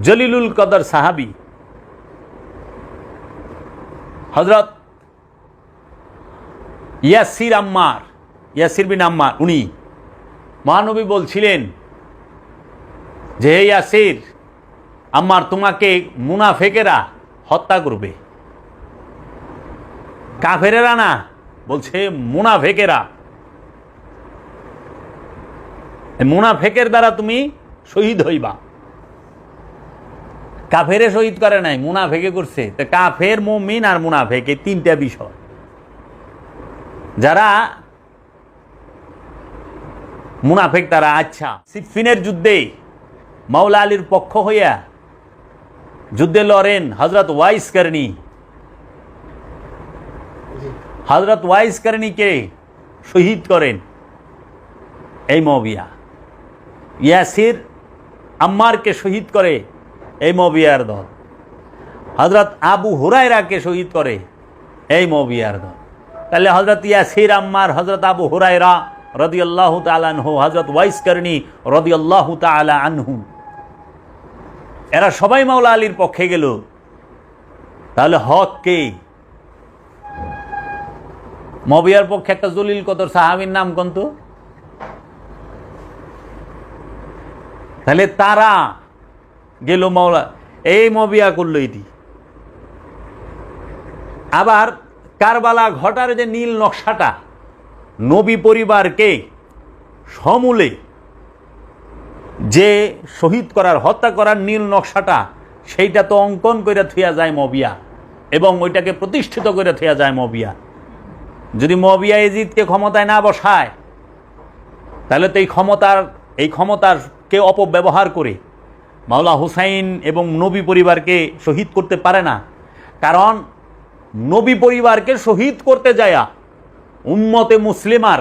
জলিলুল কদর সাহাবী হযরত ইয়াসির বিন আম্মার। উনি মহানবী বলছিলেন যে হে ইয়াসির, আম্মার তোমাকে মুনাফেকেরা হত্যা করবে। কাফেরেরা না, বলছে মুনাফেকেরা। মুনাফেকের দ্বারা তুমি শহীদ হইবা। কাফেরে শহীদ করে নাই, মুনাফেকে করছে। তো কাফের, মুমিন আর মুনাফেক, এই তিনটা বিষয়। যারা মুনাফেক তারা আচ্ছা সিফিনের যুদ্ধে মাওলা আলীর পক্ষ হইয়া যুদ্ধে লড়েন হযরত ওয়াইস করনি। হযরত ওয়াইস করনিকে শহীদ করেন। এই মুআবিয়া। ইয়াসির আম্মারকে শহীদ করে এই মুআবিয়ার দল। হযরত আবু হুরায়রাকে শহীদ করে এই মুআবিয়ার দল। তাহলে হযরত ইয়াসির আম্মার, হযরত আবু হুরায়রা রাদিয়াল্লাহু তাআলা আনহু, হযরত ওয়াইস কারনী রাদিয়াল্লাহু তাআলা আনহু, এরা সবাই মাওলা আলীর পক্ষে গেল। তাহলে হক কে? মুআবিয়ার পক্ষে একটা জলিল কদর সাহাবীর নাম কোন তো? তাহলে তারা গেল মাওলা, এই মুআবিয়া করলো এটি। আবার কারবালা ঘটার যে নীল নকশাটা, নবী পরিবারকে সমূলে যে শহীদ করার, হত্যা করার নীল নকশাটা, সেইটা তো অঙ্কন করে থুয়া যায় মুআবিয়া, এবং ওইটাকে প্রতিষ্ঠিত করে থুয়া যায় মুআবিয়া। যদি মুআবিয়া ইয়াজিদকে ক্ষমতায় না বসায়, তাহলে তো এই ক্ষমতারকে অপব্যবহার করে মাওলা হুসাইন এবং নবী পরিবারকে শহীদ করতে পারে না। কারণ নবী পরিবারকে শহীদ করতে যায়া উম্মতে মুসলিমার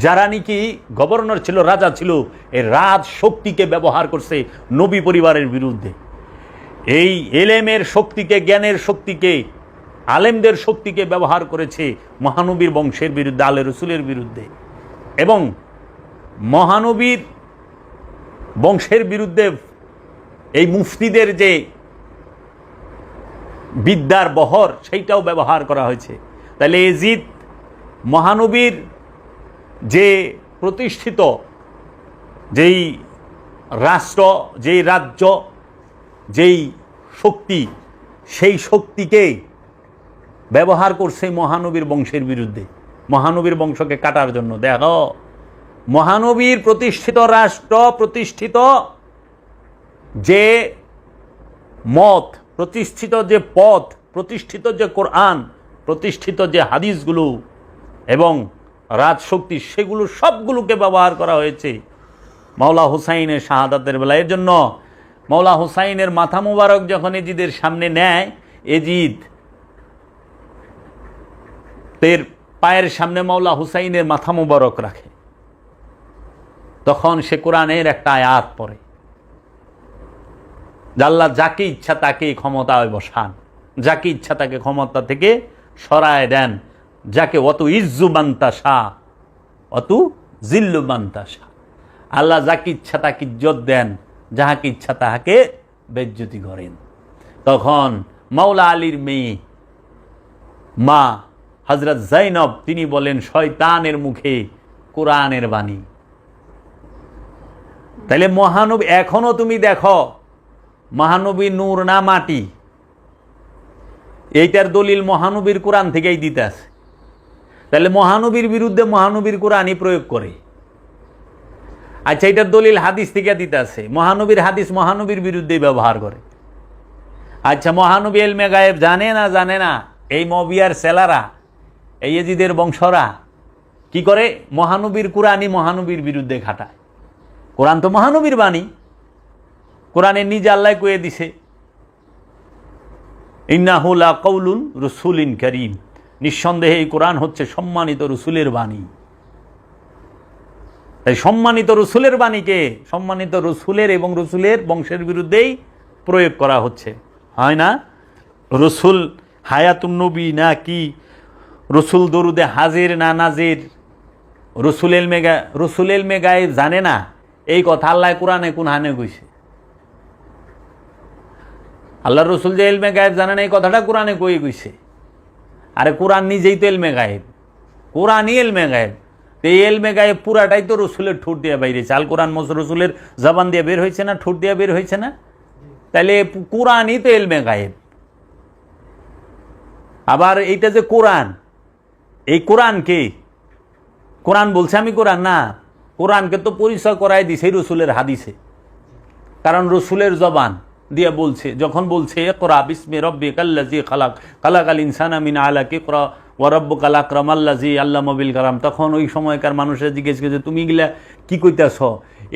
যারা নাকি গভর্নর ছিল, রাজা ছিল, এই রাজ শক্তিকে ব্যবহার করছে নবী পরিবারের বিরুদ্ধে। এই এলেমের শক্তিকে, জ্ঞানের শক্তিকে, আলেমদের শক্তিকে ব্যবহার করেছে মহানবীর বংশের বিরুদ্ধে, আলে রসুলের বিরুদ্ধে। এবং মহানবীর বংশের বিরুদ্ধে এই মুফতিদের যে বিদ্যার বহর, সেইটাও ব্যবহার করা হয়েছে। তাহলে ইয়াজিদ মহানবীর যে প্রতিষ্ঠিত যেই রাষ্ট্র, যেই রাজ্য, যেই শক্তি, সেই শক্তিকে ব্যবহার করছে মহানবীর বংশের বিরুদ্ধে, মহানবীর বংশকে কাটার জন্য। দেখো, মহানবীর প্রতিষ্ঠিত রাষ্ট্র, প্রতিষ্ঠিত যে মত, প্রতিষ্ঠিত যে পথ, প্রতিষ্ঠিত যে কোরআন, প্রতিষ্ঠিত যে হাদিসগুলো এবং রাজশক্তি, সেগুলো সবগুলোকে ব্যবহার করা হয়েছে মাওলা হুসাইনের শাহাদাতের বেলা। এর জন্য মাওলা হুসাইনের মাথা মুবারক যখন এজিদের সামনে নেয়, এজিদ তের পায়ের সামনে মাওলা হুসাইনের মাথা মুবারক রাখে, তখন সে কোরআনের একটা আয়াত পড়ে, আল্লাহ যাকে ইচ্ছা তাকে ক্ষমতায় বসান, যাকে ইচ্ছা তাকে ক্ষমতা থেকে সরায় দেন, যাকে অত ইজ্জু মান্তাসা অত জিল্লু মান্তাসা। আল্লাহ যাকে ইচ্ছা তাকে ইজ্জত দেন, যাহাকে ইচ্ছা তাহাকে বেজ্জতি করেন। তখন মাওলা আলীর মেয়ে মা হযরত যায়েনব, তিনি বলেন, শয়তানের মুখে কোরআনের বাণী। তাহলে মহানবী, এখনো তুমি দেখো মহানবী নূর না মাটি, এইটার দলিল মহানবীর কোরআন থেকেই দিতে আছে। তাহলে মহানবীর বিরুদ্ধে মহানবীর কোরআনই প্রয়োগ করে। আচ্ছা, এটার দলিল হাদিস থেকে দিতে আছে, মহানবীর হাদিস মহানবীর বিরুদ্ধেই ব্যবহার করে। আচ্ছা, মহানবী ইলমে গায়েব জানে না? জানে না। এই মুআবিয়ার সেলারা, এই ইয়াজিদের বংশরা কি করে? মহানবীর কোরআনই মহানবীর বিরুদ্ধে খাটায়। কোরআন তো মহানবীর বাণী, কোরআনে নিজে আল্লাহ কয়ে দিছে, ইন্নাহু লা কাউলুন রাসূলিন কারীম, নিঃসন্দেহে এই কোরআন হচ্ছে সম্মানিত রসুলের বাণী। তাই সম্মানিত রসুলের বাণীকে সম্মানিত রসুলের এবং রসুলের বংশের বিরুদ্ধেই প্রয়োগ করা হচ্ছে, হয় না? রসুল হায়াতুন নবী না কি, রসুল দরুদে হাজির না নাজির, রসুল ইলমে গায়েব জানে না, এই কথা আল্লাহ কোরআনে কোন হানে কইছে? আল্লাহ রসুল যে ইলমে গায়েব জানে না, এই কথাটা কোরআনে কই কইছে? আরে কোরআন নিজেই তো ইলমে গায়েব, কোরআনই ইলমে গায়েব। এই ইলমে গায়েব পুরাটাই তো রসুলের ঠোঁট দিয়ে বাইরেছে। আল কোরআন রসুলের জবান দিয়ে বের হয়েছে না, ঠোঁট দিয়ে বের হয়েছে না? তাহলে কোরআনই তো ইলমে গায়েব। আবার এইটা যে কোরআন, এই কোরআনকে, কোরআন বলছে আমি কোরআন না, কোরআনকে তো পরিচয় করাই দিছে রসুলের হাদিসে। কারণ রসুলের জবান দিয়ে বলছে, যখন বলছে ইকরা বিসমি রাব্বিকাল্লাযী খালাক খালাকাল ইনসানা মিন আলাক ইকরা ওয়া রাব্বুকাল আকরামাল্লাযী আল্লামা বিল কালাম, তখন ওই সময়কার মানুষের জিজ্ঞেস করে, তুমি এগুলা কি কইতাছ?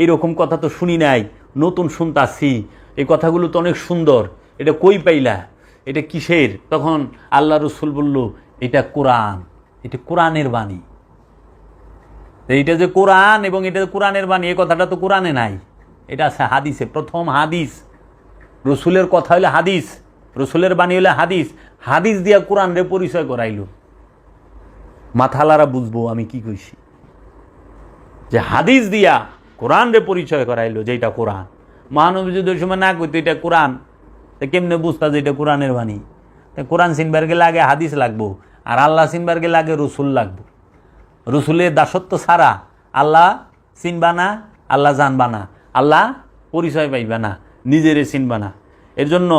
এইরকম কথা তো শুনি নাই, নতুন শুনতাছি, এই কথাগুলো তো অনেক সুন্দর, এটা কই পাইলা, এটা কিসের? তখন আল্লাহ রসুল বলল, এটা কোরআন, এটা কোরআনের বাণী। এইটা যে কোরআন এবং এটা কোরআনের বাণী, এই কথাটা তো কোরআনে নাই, এটা আছে হাদিসে। প্রথম হাদিস, রসুলের কথা হইলে হাদিস, রসুলের বাণী হইলে হাদিস, হাদিস দিয়া কোরআনরে পরিচয় করাইল। মাথালারা বুঝবো আমি কি কইছি, যে হাদিস দিয়া কোরআনরে পরিচয় করাইলো যে এটা কোরআন। মহানবী যদি ওই সময় না কইতো এটা কোরআন, তা কেমনে বুঝতা যে এটা কোরআনের বাণী? কোরআন চিনবার গেলে আগে হাদিস লাগবো, আর আল্লাহ চিনবার গেলে আগে রসুল লাগবো। রসুলের দাসত্ব ছাড়া আল্লাহ চিনবা না, আল্লাহ জানবা না, আল্লাহ পরিচয় পাইবা না, নিজেরে চিনবা না। এর জন্য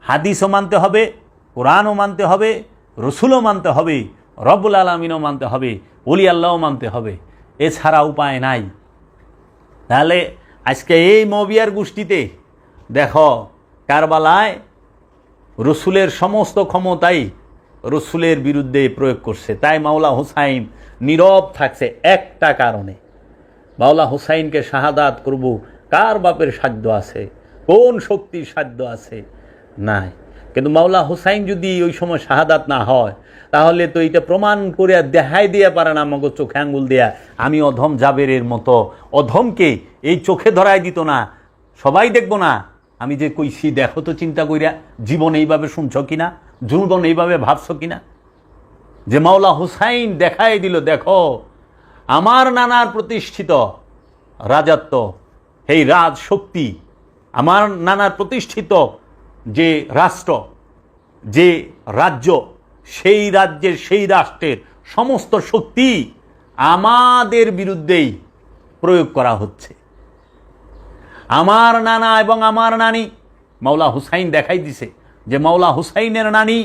হাদিসও মানতে হবে, কোরআনও মানতে হবে, রসুলও মানতে হবে, রব্বুল আলামিনও মানতে হবে, ওলি আল্লাহও মানতে হবে, এছাড়া উপায় নাই। তাহলে আজকে এই মবিয়ার গোষ্ঠীতে দেখো কারবালায় রসুলের সমস্ত ক্ষমতাই রসুলের বিরুদ্ধে প্রয়োগ করছে। তাই মাওলা হুসাইন নীরব থাকছে একটা কারণে, মাওলা হুসাইনকে শাহাদাত করব কার বাপের সাধ্য আছে, কোন শক্তির সাধ্য আছে? নাই। কিন্তু মাওলা হুসাইন যদি ওই সময় শাহাদাত না হয়, তাহলে তো এটা প্রমাণ করে দেখাই দিয়ে পারে না আমাকে চোখে আঙ্গুল দেয়া আমি অধম জাবেরের মতো। অধমকে এই চোখে ধরাই দিত না, সবাই দেখবো না আমি যে কইছি, দেখো তো চিন্তা কইরা জীবন এইভাবে শুনছ কিনা, জীবন এইভাবে ভাবছ কিনা। যে মাওলা হুসাইন দেখাই দিল, দেখো আমার নানার প্রতিষ্ঠিত রাজত্ব, এই রাজ শক্তি, আমার নানার প্রতিষ্ঠিত যে রাষ্ট্র, যে রাজ্য, সেই রাজ্যের সেই রাষ্ট্রের সমস্ত শক্তি আমাদের বিরুদ্ধেই প্রয়োগ করা হচ্ছে। আমার নানা এবং আমার নানি, মাওলা হুসাইন দেখাই দিছে যে মাওলা হুসাইনের নানি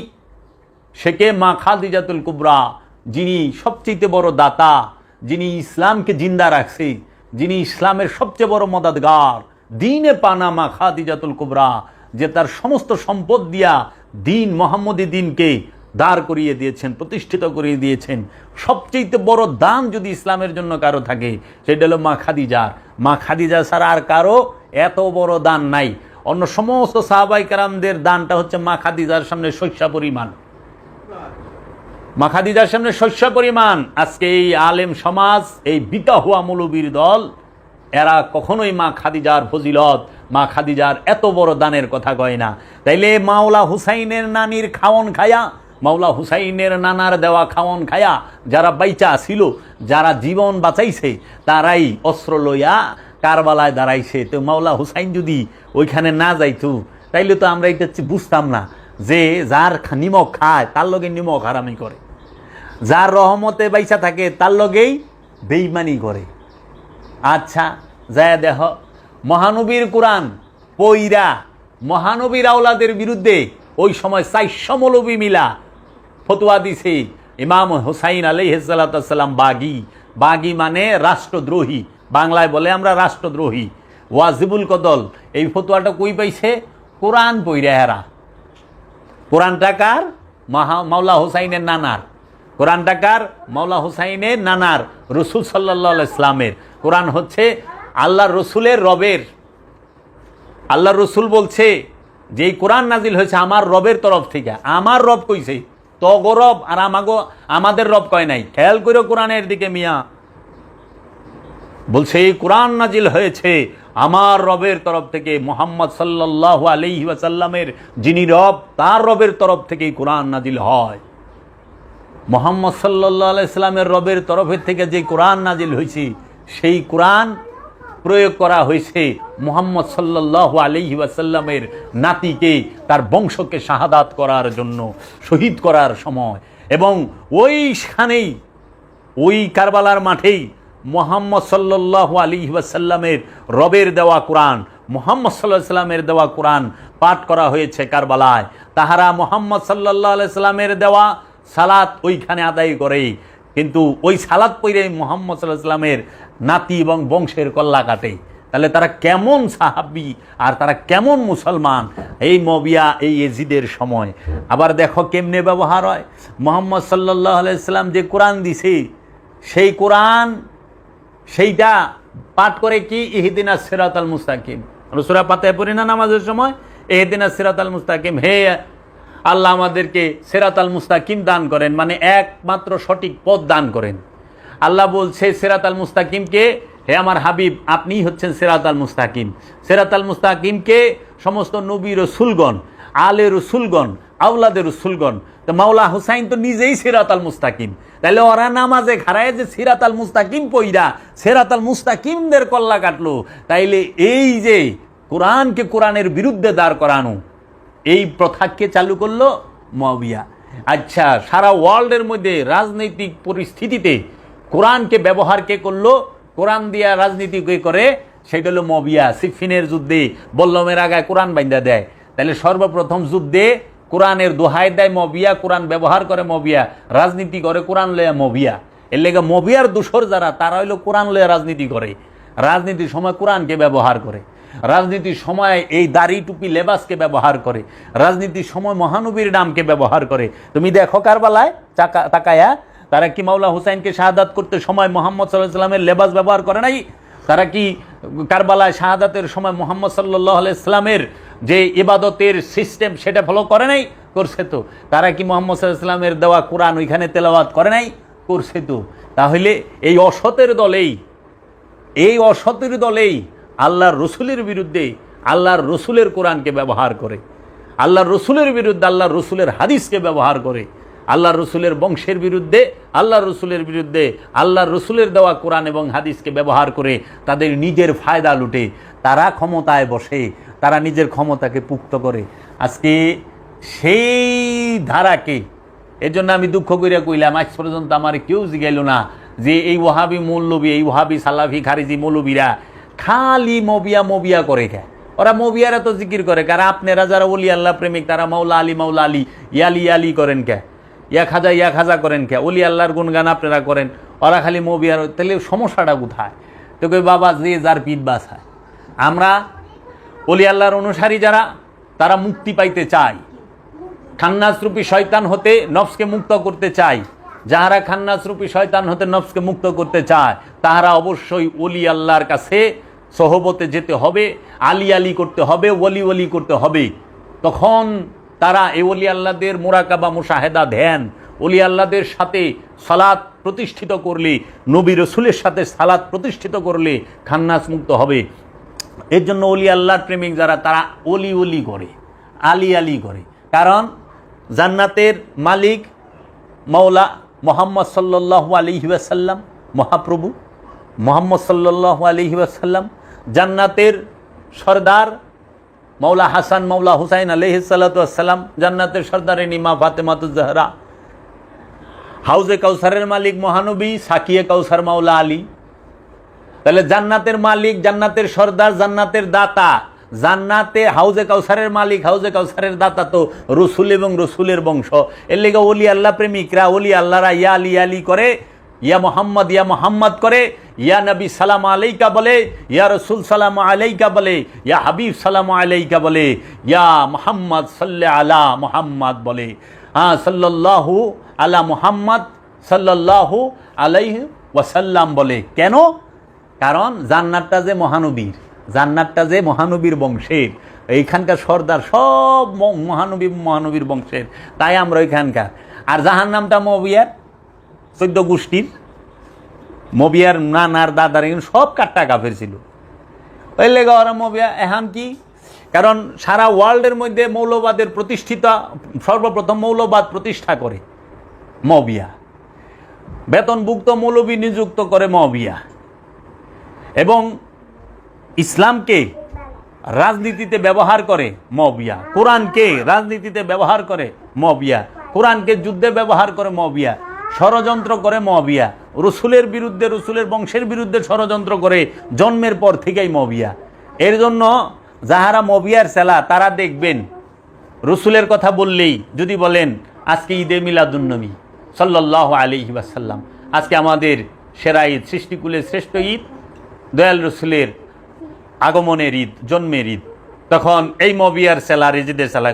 সে কে? মা খাদিজাতুল কুবরা, যিনি সবচেয়ে বড় দাতা, যিনি ইসলামকে জিন্দা রাখছে, যিনি ইসলামের সবচেয়ে বড় মদদগার, দিনে পানা মা খাদিজাতুল কুবরা, যে তার সমস্ত সম্পদ দিয়া দিন, মোহাম্মদী দিনকে দাঁড় করিয়ে দিয়েছেন, প্রতিষ্ঠিত করিয়ে দিয়েছেন। সবচেয়ে বড় দান যদি ইসলামের জন্য কারো থাকে, সেটা হলো মা খাদিজার। মা খাদিজা ছাড়া আর কারো এত বড় দান নাই। অন্য সমস্ত সাহাবাই কেরামদের দানটা হচ্ছে মা খাদিজার সামনে শস্যা পরিমাণ, মা খাদিজার সামনে শস্যা পরিমাণ। আজকে এই আলেম সমাজ, এই বিতা হুয়া মৌলবীর দল, এরা কখনোই মা খাদিজার ফজিলত, মা খাদিজার এত বড় দানের কথা কয় না। তাইলে মাওলা হুসাইনের নানির খাওয়ন খায়া, মাওলা হুসাইনের নানার দেওয়া খাওয়ন খায়া যারা বাইচা ছিল, যারা জীবন বাঁচাইছে, তারাই অস্ত্র লইয়া কারবালায় দাঁড়াইছে। তো মাওলা হুসাইন যদি ওইখানে না যাইতো, তাইলে তো আমরা এটা বুঝতাম না যে যার নিমক খায় তার লগে নিমক হারামি করে, যার রহমতে বাইচা থাকে তার লগেই বেইমানি করে। আচ্ছা যায় দেহ, মহানবীর কোরআন পইরা মহানবীর আওলাদের বিরুদ্ধে ওই সময় 400 মৌলবী মিলা ফতোয়া দিছে। ইমাম হুসাইন আলাইহিস সালাম বাগী, বাগী মানে রাষ্ট্রদ্রোহী, বাংলায় বলে আমরা রাষ্ট্রদ্রোহী। ওয়াজিবুল কদল এই ফতোয়াটা কই পাইছে? কোরআন পইরা। হেরা কোরআনটা কার? মাওলা হুসাইনের নানার। কোরআনটা কার? মাওলা হুসাইনের নানার, রসুল সাল্লাল্লাহু আলাইহি ইসলামের। কোরআন হচ্ছে আল্লাহ রসুলের রবের। আল্লাহ রসুল বলছে যে এই কোরআন নাজিল হয়েছে আমার রবের তরফ থেকে। আমার রব কইছে, তগো রব আর আমাদের রব কয় নাই। খেয়াল করে কোরআনের দিকে মিয়া, বলছে এই কোরআন নাজিল হয়েছে আমার রবের তরফ থেকে, মুহাম্মদ সাল্লাল্লাহু আলাইহি ওয়াসাল্লামের যিনি রব, তার রবের তরফ থেকেই কোরআন নাজিল হয়। মুহাম্মদ সাল্লাল্লাহু আলাইহি সাল্লামের রবের তরফের থেকে যে কোরআন নাজিল হয়েছে, সেই কোরআন প্রয়োগ করা হয়েছে মুহাম্মদ সাল্লাল্লাহু আলাইহি ওয়াসাল্লামের নাতিকে, তার বংশকে শাহাদাত করার জন্য, শহীদ করার সময়। এবং ওইখানেই, ওই কারবালার মাঠেই মুহাম্মদ সাল্লাল্লাহু আলাইহি ওয়াসাল্লামের রবের দেওয়া কোরআন, মুহাম্মদ সাল্লাল্লাহু আলাইহি সাল্লামের দেওয়া কোরআন পাঠ করা হয়েছে কারবালায়। তাহারা মুহাম্মদ সাল্লাল্লাহু আলাইহি সাল্লামের দেওয়া সালাত ওইখানে আদায় করে, কিন্তু ওই সালাত পড়ে মুহাম্মদ সাল্লাল্লাহু আলাইহি সাল্লামের নাতি এবং বংশের কল্লা কাটে। তাহলে তারা কেমন সাহাবী আর তারা কেমন মুসলমান এই মবিয়া, এই এজিদের সময়। আবার দেখো কেমনে ব্যবহার হয়। মুহাম্মদ সাল্লাল্লাহু আলাইহি সাল্লাম যে কোরআন দিছে, সেই কোরআন সেইটা পাঠ করে কি? ইহদিনাস সিরাতাল মুস্তাকিম। সূরা ফাতিহা পড়ি না নামাজের সময়? ইহদিনাস সিরাতাল মুস্তাকিম, হে আল্লাহ আমাদেরকে সিরাতাল মুস্তাকিম দান করেন, মানে একমাত্র সঠিক পথ দান করেন। আল্লাহ বলছে সিরাতাল মুস্তাকিমকে, হে আমার হাবিব আপনিই হচ্ছেন সিরাতাল মুস্তাকিম। সিরাতাল মুস্তাকিমকে সমস্ত নবী রসুলগণ, আলে রসুলগণ, আওলাদের রসুলগণ, তো মাওলা হুসাইন তো নিজেই সিরাতাল মুস্তাকিম। তাহলে ওরা নামাজে খাড়ায় যে সিরাতাল মুস্তাকিম পইরা সিরাতাল মুস্তাকিমদের কল্লা কাটলো, তাইলে এই যে কোরআনকে কোরআনের বিরুদ্ধে দাঁড় করানো, এই প্রথাকে চালু করলো মুআবিয়া। আচ্ছা, সারা ওয়ার্ল্ডের মধ্যে রাজনৈতিক পরিস্থিতিতে কোরআনকে ব্যবহার কে করলো, কোরআন দিয়া রাজনীতি কে করে, সেটা হলো মুআবিয়া। সিফিনের যুদ্ধে বল্লমের আগায় কোরআন বাইন্দা দেয়। তাহলে সর্বপ্রথম যুদ্ধে কোরআনের দোহাই দেয় মুআবিয়া, কোরআন ব্যবহার করে মুআবিয়া, রাজনীতি করে কোরআন লয়া মুআবিয়া। এর লেগে মুআবিয়ার দোসর যারা, তারা হইলো কোরআন লয়া রাজনীতি করে, রাজনীতির সময় কোরআনকে ব্যবহার করে, রাজনীতির সময় এই দাড়ি টুপি লেবাসকে ব্যবহার করে, রাজনীতির সময় মহানবীর নামকে ব্যবহার করে। তুমি দেখো কারবালায় তাকায়া, তারা কি মাওলা হুসাইনকে শাহাদাত করতে সময় মোহাম্মদ সাল্লাল্লাহু আলাইহি ওয়াসাল্লামের লেবাস ব্যবহার করে নাই? তারা কি কারবালায় শাহাদাতের সময় মোহাম্মদ সাল্লাল্লাহু আলাইহি ওয়াসাল্লামের যে ইবাদতের সিস্টেম সেটা ফলো করে নাই? করছে তো। তারা কি মোহাম্মদ সাল্লাল্লাহু আলাইহি ওয়াসাল্লামের দেওয়া কোরআন ওইখানে তেলাওয়াত করে নাই? করছে তো। তাহলে এই অসতের দলেই আল্লাহর রসুলের বিরুদ্ধে আল্লাহর রসুলের কোরআনকে ব্যবহার করে, আল্লাহর রসুলের বিরুদ্ধে আল্লাহর রসুলের হাদিসকে ব্যবহার করে, আল্লাহর রসুলের বংশের বিরুদ্ধে আল্লাহর রসুলের বিরুদ্ধে আল্লাহর রসুলের দেওয়া কোরআন এবং হাদিসকে ব্যবহার করে তাদের নিজের ফায়দা লুটে তারা ক্ষমতায় বসে, তারা নিজের ক্ষমতাকে পুক্ত করে। আজকে সেই ধারাকে, এর জন্য আমি দুঃখ করিয়া কইলাম, আজ পর্যন্ত আমার কেউ জিগাইল না যে এই ওয়াহাবি মৌলবী, এই ওয়াহাবি সালাফি খারিজি মৌলবীরা খালি মবিয়া করে কে? ওরা মবিয়ারা তো জিকির করে, কারণ আপনারা যারা ওলি আল্লাহ প্রেমিক তারা মাওলা আলী ইয়ালি করেন কে, ইয়া খাজা করেন কে? ওলি আল্লাহর গুণগান আপনারা করেন, ওরা খালি মবিয়ার। তাহলে সমস্যাটা কোথায়? তো কই বাবা যে যার পিঠ বাছায়। আমরা ওলি আল্লাহর অনুসারী যারা, তারা মুক্তি পাইতে চায়, খান্নাসরূপী শয়তান হতে নফসকে মুক্ত করতে চায়। যাহারা খান্নাসরূপী শয়তান হতে নফসকে মুক্ত করতে চায়, তাহারা অবশ্যই ওলি আল্লাহর কাছে সহবতে যেতে হবে, আলী করতে হবে, ওলি করতে হবে। তখন তারা এই ওলি আল্লাহদের মুরাকাবা, মুশাহেদা, ধ্যান, ওলি আল্লাহদের সাথে সালাত প্রতিষ্ঠিত করলে, নবী রসুলের সাথে সালাত প্রতিষ্ঠিত করলে খান্নাস মুক্ত হবে। এর জন্য ওলি আল্লাহর প্রেমিক যারা, তারা ওলি করে, আলী করে। কারণ জান্নাতের মালিক মাওলা মুহাম্মদ সাল্লাল্লাহু আলাইহি ওয়াসাল্লাম, মহাপ্রভু মুহাম্মদ সাল্লাল্লাহু আলাইহি ওয়াসাল্লাম, জান্নাতের সর্দার মাওলা হাসান মাওলা হুসাইন আলাইহিস সালাতু ওয়াসসালাম, জান্নাতের সর্দারিনী মা ফাতেমাতুজ জাহরা, হাউজে কাউসারের মালিক মহানবী সাকিয়ে কাউসার মাওলা আলী। তাহলে জান্নাতের মালিক, জান্নাতের সর্দার, জান্নাতের দাতা, জান্নাতে হাউজে কাউসারের মালিক, হাউজে কাউসারের দাতা তো রসুল এবং রসুলের বংশ। এর লেগে ওলি আল্লাহ প্রেমিকরা, ওলি আল্লাহরা ইয়া আলী করে, ইয়া মোহাম্মদ করে, ইয়া নবী সালাম আলাইকা বলে, ইয়া রসুল সালাম আলাইকা বলে, ইয়া হাবিব সালাম আলাইকা বলে, ইয়া মোহাম্মদ সাল্লে আলা মোহাম্মদ বলে, হ্যাঁ সাল্লাল্লাহু আলা মোহাম্মদ সাল্লাল্লাহু আলাইহি ওয়াসাল্লাম বলে। কেন? কারণ জান্নাতটা যে মহানবীর বংশের, এইখানকার সর্দার সব মহানবীর বংশের, তাই আমরা ওইখানকার। আর জাহান্নামটা মুআবিয়ার 14 গোষ্ঠীর, মুআবিয়ার নানার দাদার সব কাট্টা কাফের ছিল। ওই লেগে ওরা মুআবিয়া এখন কি? কারণ সারা ওয়ার্ল্ডের মধ্যে মৌলবাদের সর্বপ্রথম মৌলবাদ প্রতিষ্ঠা করে মুআবিয়া, বেতনভুক্ত মৌলবী নিযুক্ত করে মুআবিয়া, এবং ইসলামকে রাজনীতিতে ব্যবহার করে মুআবিয়া, কোরআনকে রাজনীতিতে ব্যবহার করে মুআবিয়া, কোরআনকে যুদ্ধে ব্যবহার করে মুআবিয়া, ষড়যন্ত্র করে মুআবিয়া, রসুলের বিরুদ্ধে, রসুলের বংশের বিরুদ্ধে ষড়যন্ত্র করে জন্মের পর থেকেই মুআবিয়া। এর জন্য যাহারা মুআবিয়ার চেলা, তারা দেখবেন রসুলের কথা বললেই যদি বলেন আজকে ঈদে মিলাদুন্নবী সাল্লাল্লাহু আলাইহি ওয়াসাল্লাম, আজকে আমাদের সেরা ঈদ, সৃষ্টিকুলের শ্রেষ্ঠ ঈদ, দয়াল রসুলের আগমনের ঈদ, জন্মের ঈদ, তখন এই মুআবিয়ার চেলা, রেজিদের চেলা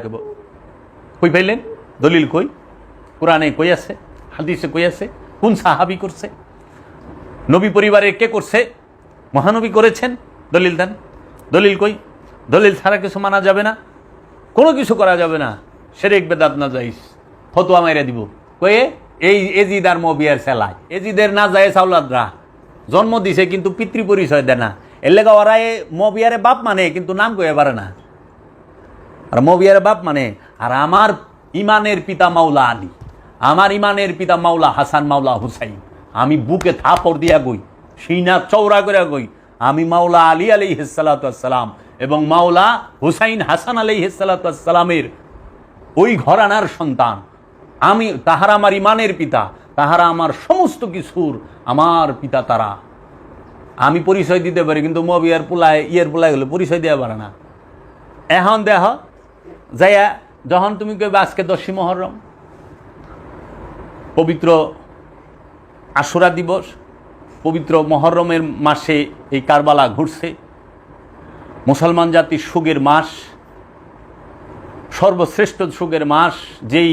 কই পাইলেন? দলিল কই? কোরআনে কই আছে? হাদিসে কই আছে? কোন সাহাবী করছে? নবী পরিবারের কে করছে? মহানবী করেছেন। দলিল দেন। দলিল কই? দলিল ছাড়া কিছু মানা যাবে না, কোনো কিছু করা যাবে না, শিরক বেদাত নাজাইজ, ফতোয়া মাইরা দিব। কয়ে এই এজিদ আর মবিয়ার সেলাই এজিদের না যায় সাউলাদরা জন্ম দিছে কিন্তু পিতৃ পরিচয় দেয় না এর লেগা ওরা মবিয়ারে বাপ মানে কিন্তু নাম কয়ে পারে না আর মবিয়ারে বাপ মানে আর আমার ইমানের পিতা মাওলা আলী আমার ইমানের পিতা মাওলা হাসান মাওলা হুসাইন আমি বুকে থাপড় দিয়া গই সিনা চৌড়া করে গই আমি মাওলা আলী আলাইহিস সালাতু ওয়াস সালাম এবং মাওলা হুসাইন হাসান আলাইহিস সালাতু ওয়াস সালামের ওই ঘরানার সন্তান আমি তাহারা আমার ইমানের পিতা তাহারা আমার সমস্ত কিছুর আমার পিতা তারা আমি পরিচয় দিতে পারি কিন্তু মবিয়ার পোলায় পোলায় হলে পরিচয় দেওয়া পারে না এখন দেহ যাইয়া যখন তুমি কইবে আজকে 10ই মুহররম পবিত্র আশুরা দিবস পবিত্র মুহররমের মাসে এই কারবালা ঘুরছে মুসলমান জাতির সুখের মাস সর্বশ্রেষ্ঠ সুখের মাস যেই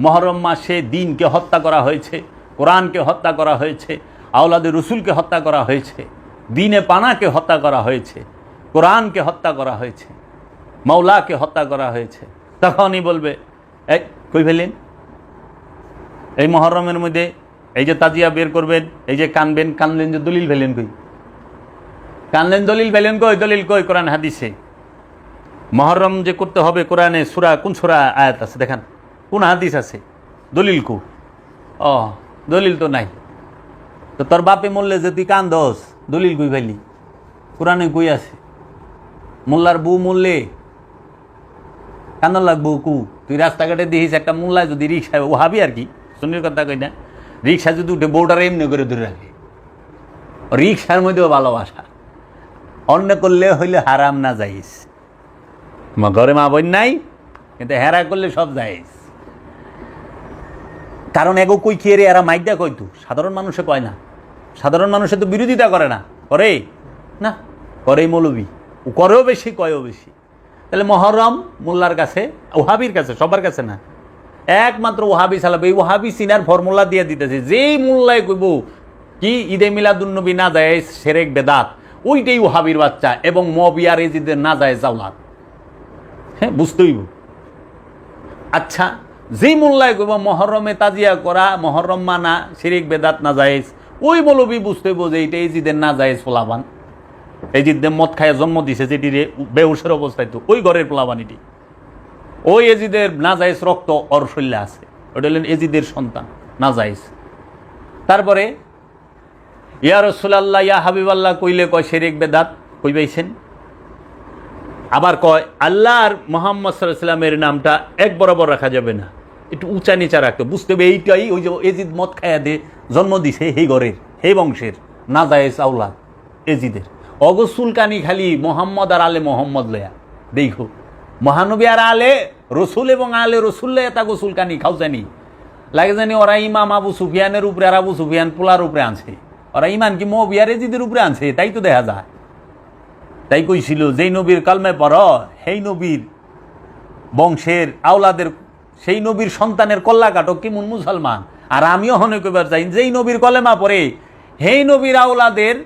মুহররম মাসে দ্বীনকে হত্যা করা হয়েছে কোরআনকে হত্যা করা হয়েছে আওলাদে রসুলকে হত্যা করা হয়েছে দ্বীনে পানাকে হত্যা করা হয়েছে কোরআনকে হত্যা করা হয়েছে মাওলাকে হত্যা করা হয়েছে তখনই বলবে এই কই ফেলেন এই মুহররমের মধ্যে এই যে তাজিয়া বের করবেন এই যে কানলেন যে দলিল ফেলেন কই কানলেন দলিল ফেলেন কই দলিল কই কোরআন হাদিসে মুহররম যে করতে হবে কোরআনে সূরা কোন সূরা আয়াত আছে দেখান কোন হাদিস আছে দলিল কো ও দলিল তো নাই তো তোর বাপে মরলে যে তুই কান্দস দলিল কই ফেলি কোরআনে কই আছে মোল্লার বউ মরলে কান্দন লাগবো কু তুই রাস্তাঘাটে দেখিস একটা মোল্লায় যদি রিক্সায় ও হাবি আর কি শুনির কথা কই না রিক্সা যদি উঠে বউটারে এমনি করে ধরে রাখে রিক্সার মধ্যেও ভালোবাসা অন্য করলে হইলে হারাম না যাইস তোমার ঘরে মা বোন নাই কিন্তু হেরা করলে সব যাইস কারণ এগো কই খেয়ে রে এরা মাইকটা কইতো সাধারণ মানুষে কয় না সাধারণ মানুষে তো বিরোধিতা করে না করে না করে মৌলবী ও করেও বেশি কয়ও বেশি তাহলে মুহররম মোল্লার কাছে ওহাবির কাছে সবার কাছে না একমাত্র ওহাবি চালাবে এই ওহাবি সিনার ফর্মুলা দিয়ে দিতেছে যেই মোল্লায় কইব কি ঈদে মিলাদুন্নবী না যায় সেরেক বেদাত ওইটাই ওহাবির বাচ্চা এবং মবিয়ার এজিদের না যায় জাওলাদ হ্যাঁ বুঝতেই আচ্ছা যেই মোল্লায় কইব মুহররমে তাজিয়া করা মুহররম মানা শিরিক বেদাত না জায়েজ ওই মৌলবী বুঝতে হইব যে এইটা এজিদের না জায়েজ পোলাবান এজিদের মদ খায় জন্ম দিছে যেটি বেহুশের অবস্থায় তো ওই ঘরের পোলাবান এটি ওই এজিদের না জায়েজ রক্ত ওর শরীরে আছে ওটা হলেন এজিদের সন্তান না জায়েজ তারপরে ইয়া রাসূলুল্লাহ ইয়া হাবিবাল্লাহ কইলে কয় শিরিক বেদাত কই পাইছেন আবার কয় আল্লাহ আর মুহাম্মদ সাল্লাল্লাহু আলাইহি ওয়াসাল্লামের নামটা এক বরাবর রাখা যাবে না একটু উঁচা নিচা রাখতে বুঝতে হবে এইটাই ওই যে এজিদ মদ খায়া দে জন্ম দিছে সেই ঘরের সেই বংশের না জায়েজ আওলাদ এজিদের অগসুলকানি খালি মোহাম্মদ আর আলে মোহাম্মদ লয়া দেখো মহানবী আর আলে রসুল এবং আলে রসুল লয়া তা গোসুলকানি খাও জানি লাগে জানি ওরা ইমাম আবু সুফিয়ানের উপরে আর আবু সুফিয়ান পোলার উপরে আনছে ওরা ইমান কি মবিয়ার এজিদের উপরে আনছে তাই তো দেখা যায় তাই কইছিল যেই নবীর কালমে পড় সেই নবীর বংশের আওলাদের সেই নবীর সন্তানের কল্লা কাটক কেমন মুসলমান আর আমিও হনে কইবার চাই যেই নবীর কলেমা পড়ে সেই নবীর আওলাদের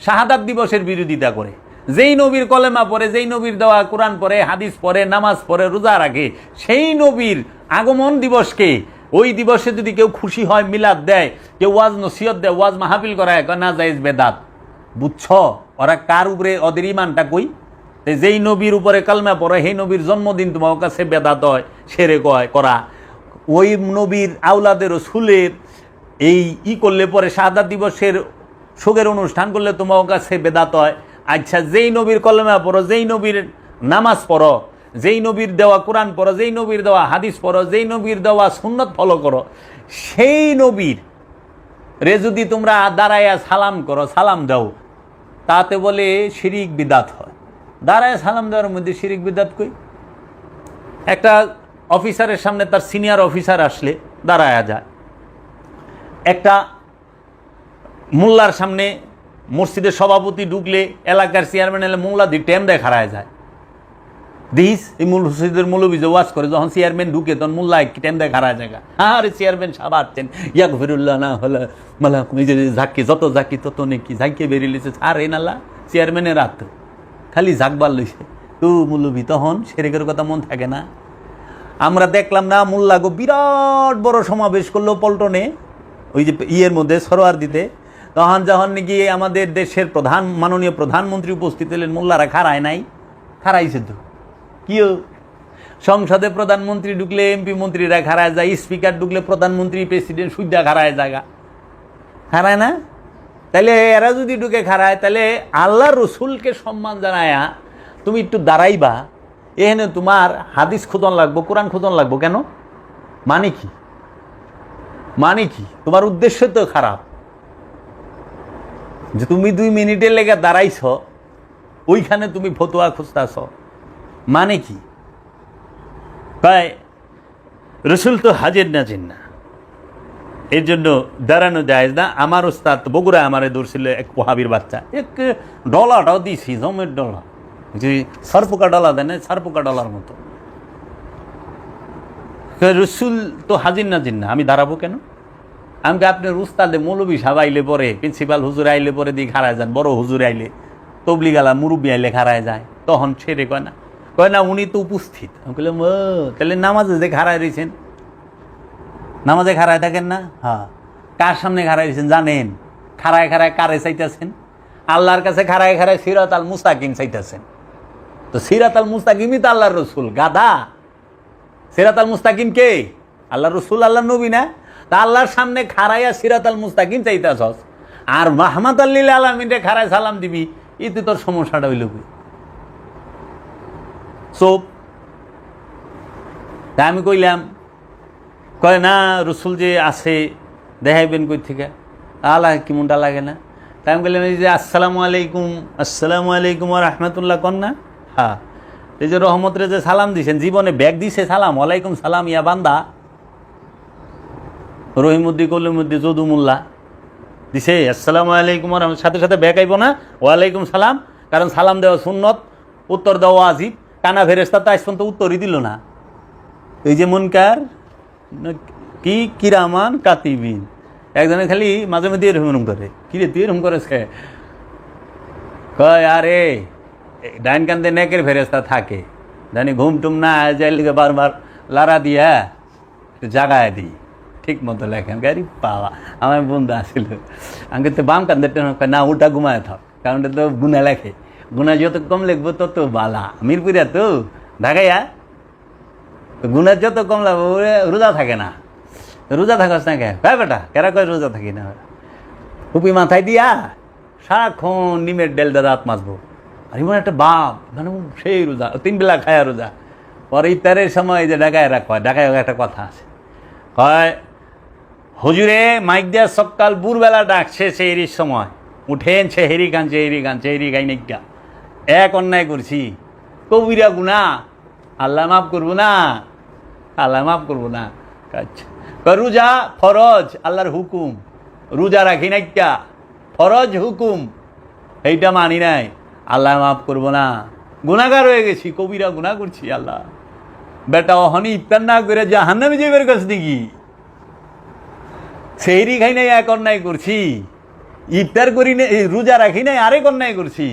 শাহাদাত দিবসের বিরোধিতা করে যেই নবীর কলেমা পড়ে যেই নবীর দেওয়া কোরআন পড়ে হাদিস পড়ে নামাজ পড়ে রোজা রাখে সেই নবীর আগমন দিবসকে ওই দিবসে যদি কেউ খুশি হয় মিলাদ দেয় কেউ ওয়াজ নসিহত দেয় ওয়াজ মাহফিল করায় না জায়েজ বেদাত বুঝছ ওরা কার উপরে ওদের ইমানটা কই যেই নবীর উপরে কালমা পড়ে সেই নবীর জন্মদিন তোমার কাছে বেদাত হয় সেরে কয় করা ওই নবীর আওলাদের রসুলের এই করলে পরে শাহাদাত দিবসের শোকের অনুষ্ঠান করলে তোমার কাছে বেদাত হয় আচ্ছা যেই নবীর কলমা পড়ো যেই নবীর নামাজ পড়ো যেই নবীর দেওয়া কোরআন পড়ো যেই নবীর দেওয়া হাদিস পড়ো যেই নবীর দেওয়া সুন্নত ফলো করো সেই নবীর রে যদি তোমরা দাঁড়াইয়া সালাম করো সালাম দাও তাতে বলে শিরিক বিদাত হয় দাঁড়ায় সালাম দেওয়ার মধ্যে শিরিক বিদাত কই একটা অফিসারের সামনে তার সিনিয়র অফিসার আসলে দাঁড়ায়া যায় একটা মোল্লার সামনে মসজিদের সভাপতি ঢুকলে এলাকার চেয়ারম্যান এলে মোল্লা দিয়ে টেম দেয় খাড়ায় যায় দিস এই মসজিদের মৌলবী যে ওয়াজ করে যখন চেয়ারম্যান ঢুকে তখন মোল্লা টেম দেয় খাড়ায় জায়গা আরে চেয়ারম্যান সাহেব আসছেন ইয়াক ফিরুল্লাহ না হলে মালা এই যে ঝাঁকি যত ঝাঁকি তত নাকি ঝাঁকিয়ে বেরিয়ে লিছে আর এ নাল্লা চেয়ারম্যানের রাত খালি ঝাঁকবার লইছে তো মৌলবী তখন সেরেকের কথা মন থাকে না আমরা দেখলাম না মোল্লাগো বিরাট বড় সমাবেশ করলো পল্টনে, ওই যে ইয়ের মধ্যে সরোয়ারদিতে, তখন যখন নাকি আমাদের দেশের মাননীয় প্রধানমন্ত্রী উপস্থিত হলেন, মোল্লারা খাড়ায় নাই, খাড়াইছে তো কিও। সংসদে প্রধানমন্ত্রী ঢুকলে এমপি মন্ত্রীরা খাড়ায় যায়, স্পিকার ঢুকলে প্রধানমন্ত্রী প্রেসিডেন্ট সুদ্ধা খাড়ায় জায়গা, খাড়ায় না? তাহলে এরা যদি ঢুকে খাড়ায়, তাহলে আল্লাহ রসুলকে সম্মান জানায়া তুমি একটু দাঁড়াইবা, এখানে তোমার হাদিস খোঁজন লাগবো, কোরআন খোঁজন লাগবো কেন? মানে কি? মানে কি? তোমার উদ্দেশ্য তো খারাপ, যে তুমি 2 মিনিটের লেগে দাঁড়াইছ, ওইখানে তুমি ফতোয়া খুঁজতেছ, মানে কি? তাই রসুল তো হাজির নাজির না, এর জন্য দাঁড়ানো যায় না। আমার ওস্তাদ বগুড়ায় আমারে দৌড়ছিল এক ওহাবির বাচ্চা, এক ডলাটাও দিছি, জমের ডলা, যে সারপোকা ডলা দেয় না, সারপোকা ডলার মতো। রসুল তো হাজির নাজির না, আমি দাঁড়াবো কেন? আমাকে আপনার উস্তাদে মৌলবী সাহেব আইলে পরে, প্রিন্সিপাল হুজুর আইলে পরে দিয়ে খাড়ায় যান, বড় হুজুর আইলে, তবলিগালা মুরব্বী আইলে খাড়ায় যায়, তখন ছেড়ে কয় না উনি তো উপস্থিত। আমি বললাম ও, তাহলে নামাজে যে খাড়ায় রয়েছেন, নামাজে খাড়ায় থাকেন না? হ্যাঁ। কার সামনে খাড়ায় রয়েছেন জানেন? খাড়ায় খাড়ায় কারে চাইতেছেন? আল্লাহর কাছে খাড়ায় খাড়ায় সিরাত আল মুস্তাকিম চাইতেছেন। তো সিরাত আল মুস্তাকিমই তো আল্লাহর রসুল, গাধা। সিরাত আল মুস্তাকিম কে? আল্লাহর রসুল, আল্লাহর নবী না? তা আল্লাহর সামনে খাড়াইয়া সিরাত আল মুস্তাকিম চাইতেছস, আর মাহমাদ আল্লিল আলমিনে খাড়ায় সালাম দিবি, এতে তোর সমস্যাটা হইল কি? সোপ তাই আমি কইলাম, কয় না রসুল যে আছে দেখাইবেন কই থেকে, আল্লাহ কি মনটা লাগে না? তাই আমি বললাম এই যে আসসালামু আলাইকুম রহমতুল্লাহ কন না? হ্যাঁ। এই যে রহমতরে যে সালাম দিছেন, জীবনে ব্যাগ দিছে সালাম, ওয়ালাইকুম সালাম ইয়া বান্দা, রহিমুদ্দি কলিমুদ্দি যদুমুল্লাহ দিছে আসসালামু আলাইকুম, সাথে সাথে ব্যাগ আইব না ওয়ালাইকুম সালাম, কারণ সালাম দেওয়া সুন্নত, উত্তর দেওয়া আজিব। কানা ফেরেস্তা তো আজ পর্যন্ত উত্তরই দিল না। এই যে মুনকার কি কিরামান কাতিবিন, একজনে খালি মাঝে মধ্যে এরকম করে, কিরে তুই এরকম করেছ? কয় আরে ডাইন কান্দে নেকের ফেরেস্তা থাকে, জানি ঘুম টুম না যাই লিগে বারবার লারা দিয়া জাগায় দিই, ঠিক মতো লেখেন। গাড়ি পাওয়া আমার বন্ধু আসছিল, আমাকে তো বাম কান্দে না ওটা ঘুমায় থাক, কারণ তো গুনা লেখে, গুনা যত কম লিখবো তত বালা। মিরপুরিয়া তো ঢাকাইয়া গুনা যত কম লাগবো, রোজা থাকে না। রোজা থাকস না কে? হ্যাঁ বেটা, কেরা কয় রোজা থাকি না? টুপি মাথায় দিয়া সারাক্ষণ নিমের ডেলটা দাঁত মাজবো, আর এমন একটা বাপ, মানে সেই রোজা, 3 বেলা খায়া রোজা। পরে ইফতারের সময় যে ঢাকায় কয়, ঢাকায় একটা কথা আছে, কয় হুজুরে মাইক দিয়া সকাল বুরবেলা ডাকছে সেহরির সময়, উঠেন সেহরি খান, সেহরি খান, সেহরি খাই নাইকা, এক অন্যায় করছি, কবিরা গুনা, আল্লাহ মাফ করবো না, আল্লাহ মাফ করবো না। আচ্ছা, রোজা ফরজ, আল্লাহর হুকুম, রোজা রাখি নাইকা, ফরজ হুকুম, এইটা মানি নাই, আল্লাহ মাফ করবো না, গুনাহগার হয়ে গেছি, কবিরা গুনাহ করছি। আল্লাহ বেটা অহনি ইফতার না করে জাহান্নামে যাইবার কাছ নাকি? সেহরি খাই নাই এক অন্যায় করছি, ইফতার করি নাই, রোজা রাখি নাই আরেক অন্যায় করছি,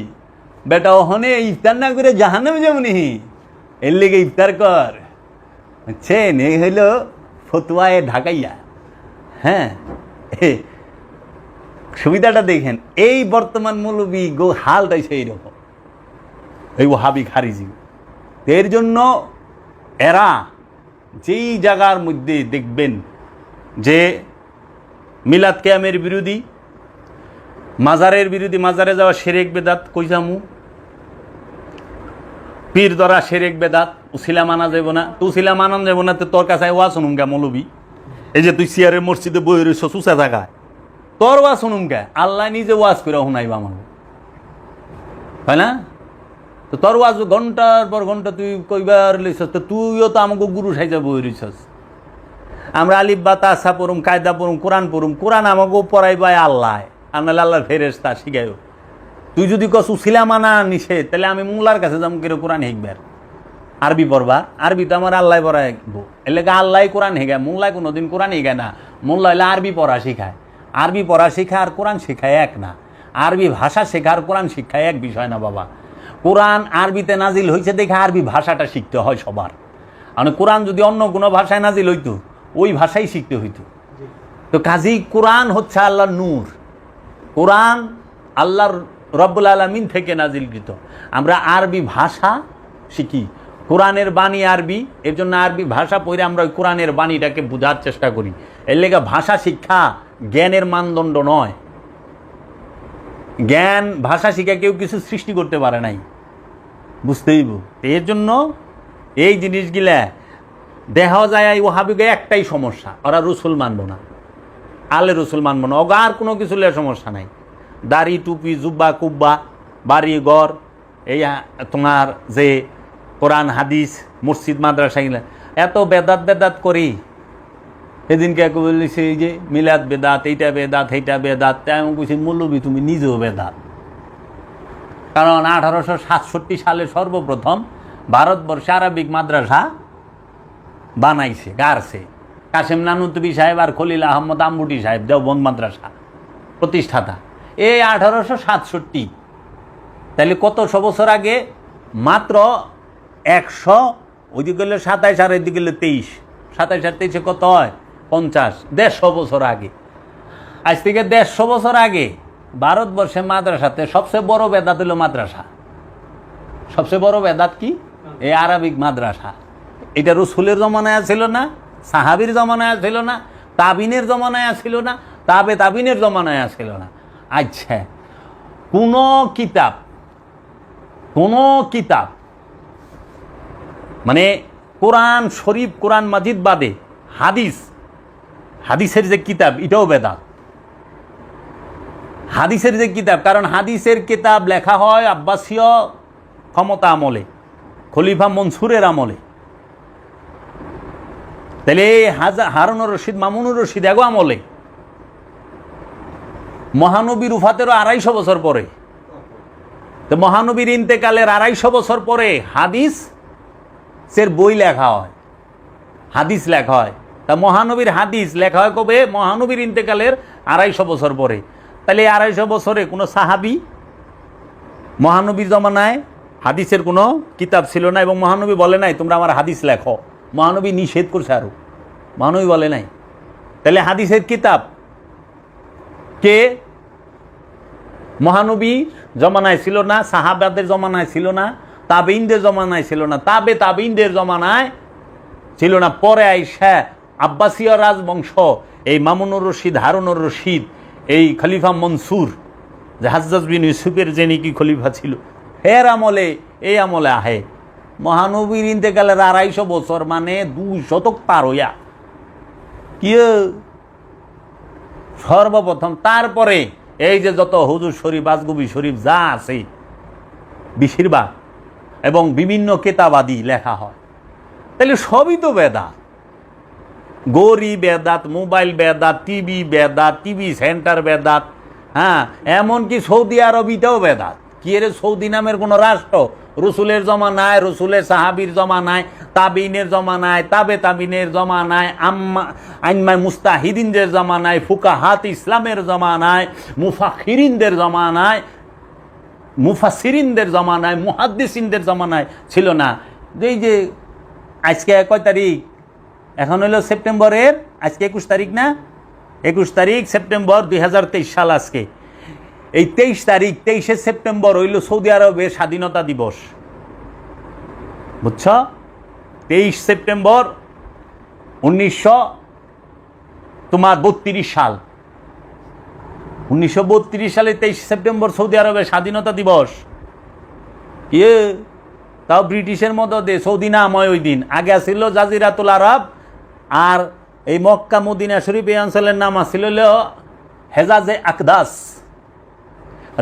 বেটা অহনে ইফতার না করে জাহান্নামে যাবনি, এর লেগে ইফতার কর। বুঝছেন? এই হইল ফতুয়ায় ঢাকাইয়া। হ্যাঁ, সুবিধাটা দেখেন, এই বর্তমান মৌলবী গো হালটাই সেই রকম, এই ওহাবি খারিজি। এর জন্য এরা যেই জায়গার মধ্যে দেখবেন যে মিলাদ কিয়ামের বিরোধী, মাজারের বিরোধী, মাজারে যাওয়া শিরক বেদাত, কইসামু পীর ধরা শিরক বেদাত, উসিলা মানা যাব না, তো উসিলা মানান যাব না, তো তোর কাছে ওয়া শুনুম গা মৌলবী, এই যে তুই সিয়ারের মসজিদে বই রইছ সুসা জায়গায়, তোর ওয়া শুনুম গা, আল্লাহ নিজে ওয়াজ করে শুনাইবা আমার, তাই না? তো তোর ওয়াজ ঘন্টার পর ঘন্টা তুই কইবার লইছস, তো তুইও তো আমাকে গুরু সাইজা বই রইছস। আমরা আলিফ বা তাসা পড়ুম, কায়দা পড়ুম, কোরআন পড়ুম, কোরআন আমাকেও পড়াইবাই আল্লাহ, আর নাহলে আল্লাহর ফেরেশতা শিখাইও। তুই যদি কস উসিলা মানা নিষেধ, তাহলে আমি মোল্লার কাছে যাম করে কোরআন শিখবার, আরবি পড়বা, আরবি তো আমার আল্লাহ পড়াইবো, এর লেগে আল্লাহ কোরআন শিখায়, মোল্লায় কোনোদিন কোরআন শিখায় না। মোল্লা হইলে আরবি পড়া শিখায়, আরবি পড়া শিখায় আর কোরআন শিখায় এক না, আরবি ভাষা শেখার কোরআন শিক্ষায় এক বিষয় না বাবা। কোরআন আরবিতে নাজিল হয়েছে দেখে আরবি ভাষাটা শিখতে হয় সবার, মানে কোরআন যদি অন্য কোনো ভাষায় নাজিল হইতো ওই ভাষাই শিখতে হইতো। তো কাজেই কোরআন হচ্ছে আল্লাহর নূর, কোরআন আল্লাহর রব্বুল আলামিন থেকে নাজিলকৃত। আমরা আরবি ভাষা শিখি, কোরআনের বাণী আরবি, এর জন্য আরবি ভাষা পড়ে আমরা ওই কোরআনের বাণীটাকে বোঝার চেষ্টা করি। এর লেগে ভাষা শিক্ষা জ্ঞানের মানদণ্ড নয়। জ্ঞান ভাষা শিখা কেউ কিছু সৃষ্টি করতে পারে নাই, বুঝতেইব। এর জন্য এই জিনিসগুলা দেখা যায় ওহাবিকে একটাই সমস্যা, ওরা রসুল মানব না, আলে রসুল মানব না, ওগা আর কোনো কিছু সমস্যা নাই। দাড়ি টুপি জুব্বা কুব্বা বাড়ি ঘর, এই তোমার যে কোরআন হাদিস মসজিদ মাদ্রাসা এত বেদাত করি। সেদিনকে এক বলেছে এই যে মিলাদ বেদাত, এইটা বেদাত এইটা বেদাত, তাই আমি বলছি মৌলবী তুমি নিজেও বেদাত। কারণ 1867 সালে সর্বপ্রথম ভারতবর্ষে আরবিক মাদ্রাসা বানাইছে, গাড়ছে কাসেম নানুতুবি সাহেব আর খলিল আহমদ আম্বুটি সাহেব, দেওবন্দ মাদ্রাসা প্রতিষ্ঠাতা। এই 1867, তাহলে কতশো বছর আগে? মাত্র 100, ওইদিকে গেলে 27 আর এদিকে গেলে 23, 27 আর 23 কত হয়? 50, 150 বছর আগে। আজ থেকে 150 বছর আগে ভারতবর্ষে মাদ্রাসাতে সবচেয়ে বড় বেদাত হলো মাদ্রাসা। সবচেয়ে বড় বেদাত কি? এই আরবিক মাদ্রাসা। এটা রসুলের জমানায় ছিল না, সাহাবীর জমানায় ছিল না, তাবিনের জমানায় ছিল না, তাবিনের জমানায় ছিল না। আচ্ছা, কোন কিতাব মানে কোরআন শরীফ, কোরআন মাজিদ বাদে হাদিসের যে কিতাব, এটাও বেদাত। হাদিসের যে কিতাব, কারণ হাদিসের কিতাব লেখা হয় আব্বাসীয় ক্ষমতা আমলে, খলিফা মনসুরের আমলে। তাহলে হারুনুর রশিদ, মামুনুর রশিদ এগো আমলে, মহানবীর উফাতেরও 250 বছর পরে। তো মহানবীর ইন্তেকালের 250 বছর পরে হাদিসের বই লেখা হয়, হাদিস লেখা হয়। তা মহানবীর হাদিস লেখা হয় কবে? মহানবীর ইন্তেকালের 250 বছর পরে। তাহলে 250 বছরে কোনো সাহাবী, মহানবীর জমানায় হাদিসের কোনো কিতাব ছিল না, এবং মহানবী বলে নাই তোমরা আমার হাদিস লেখো। মহানবী নিষেধ করছে, আরো মহানবী বলে নাই। তাহলে হাদিসের কিতাব কে? মহানবীর জমানায় ছিল না, সাহাবাদের জমানায় ছিল না, তাবেঈনদের জমানায় ছিল না, তাবেঈনদের জমানায় ছিল না। পরে আইসা আব্বাসীয় রাজবংশ, এই মামুনুর রশিদ, হারুনুর রশিদ, এই খলিফা মনসুর, যে হাজ্জাজ বিন ইউসুফের যে নাকি খলিফা ছিল, এর আমলে, এই আমলে আহে মহানবীর ইন্তেকালের 250 বছর, মানে 2 শতক পার হইয়া কি সর্বপ্রথম। তারপরে এই যে যত হুজুর শরীফ, আজগুবি শরীফ যা আছে বেশিরভাগ, এবং বিভিন্ন কেতাবাদি লেখা হয়। তাহলে সবই তো বেদাত। গড়ি বেদাত, মোবাইল বেদাত, টিভি বেদাত, টিভি সেন্টার বেদাত, হ্যাঁ, এমনকি সৌদি আরবিটাও বেদাত। কি এর সৌদি নামের কোনো রাষ্ট্র রসুলের জমানায়, রসুলের সাহাবীর জমানায়, তাবিনের জমানায়, তাবিনের জমানায়, আইম্মায় মুস্তাহিদিনদের জমানায়, ফুকাহাত ইসলামের জমানায়, মুফাখিরিনদের জমানায়, মুফাসিরিনদের জমানায়, মুহাদ্দিসিনদের জমানায় ছিল না। এই যে আজকে কয় তারিখ? এখন হলো সেপ্টেম্বরের, আজকে 21 তারিখ না? 21 তারিখ সেপ্টেম্বর 2023 সাল। আজকে এই 23 তারিখ, 23শে সেপ্টেম্বর হইল সৌদি আরবের স্বাধীনতা দিবস, বুঝছ? 23 সেপ্টেম্বর 1932 সাল। 1932 সালে 23 সেপ্টেম্বর সৌদি আরবের স্বাধীনতা দিবস। তাও ব্রিটিশের মতো দে, সৌদি নাম হয় ওই দিন। আগে আসছিল জাজিরাতুল আরব, আর এই মক্কা মদিনা শরীফ এই অঞ্চলের নাম আসছিল হেজাজে আকদাস।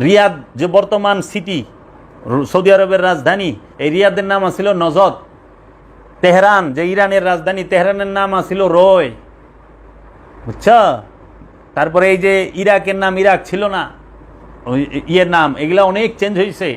রিয়াদ যে বর্তমান সিটি, সৌদি আরবের রাজধানী, এই রিয়াদের নাম আসছিল নজদ। তেহরান যে ইরানের রাজধানী, তেহরানের নাম আসছিল রয়, বুঝছ? তারপরে এই যে ইরাকের নাম ইরাক ছিল না, ইয়ের নাম, এগুলা অনেক চেঞ্জ হয়েছে।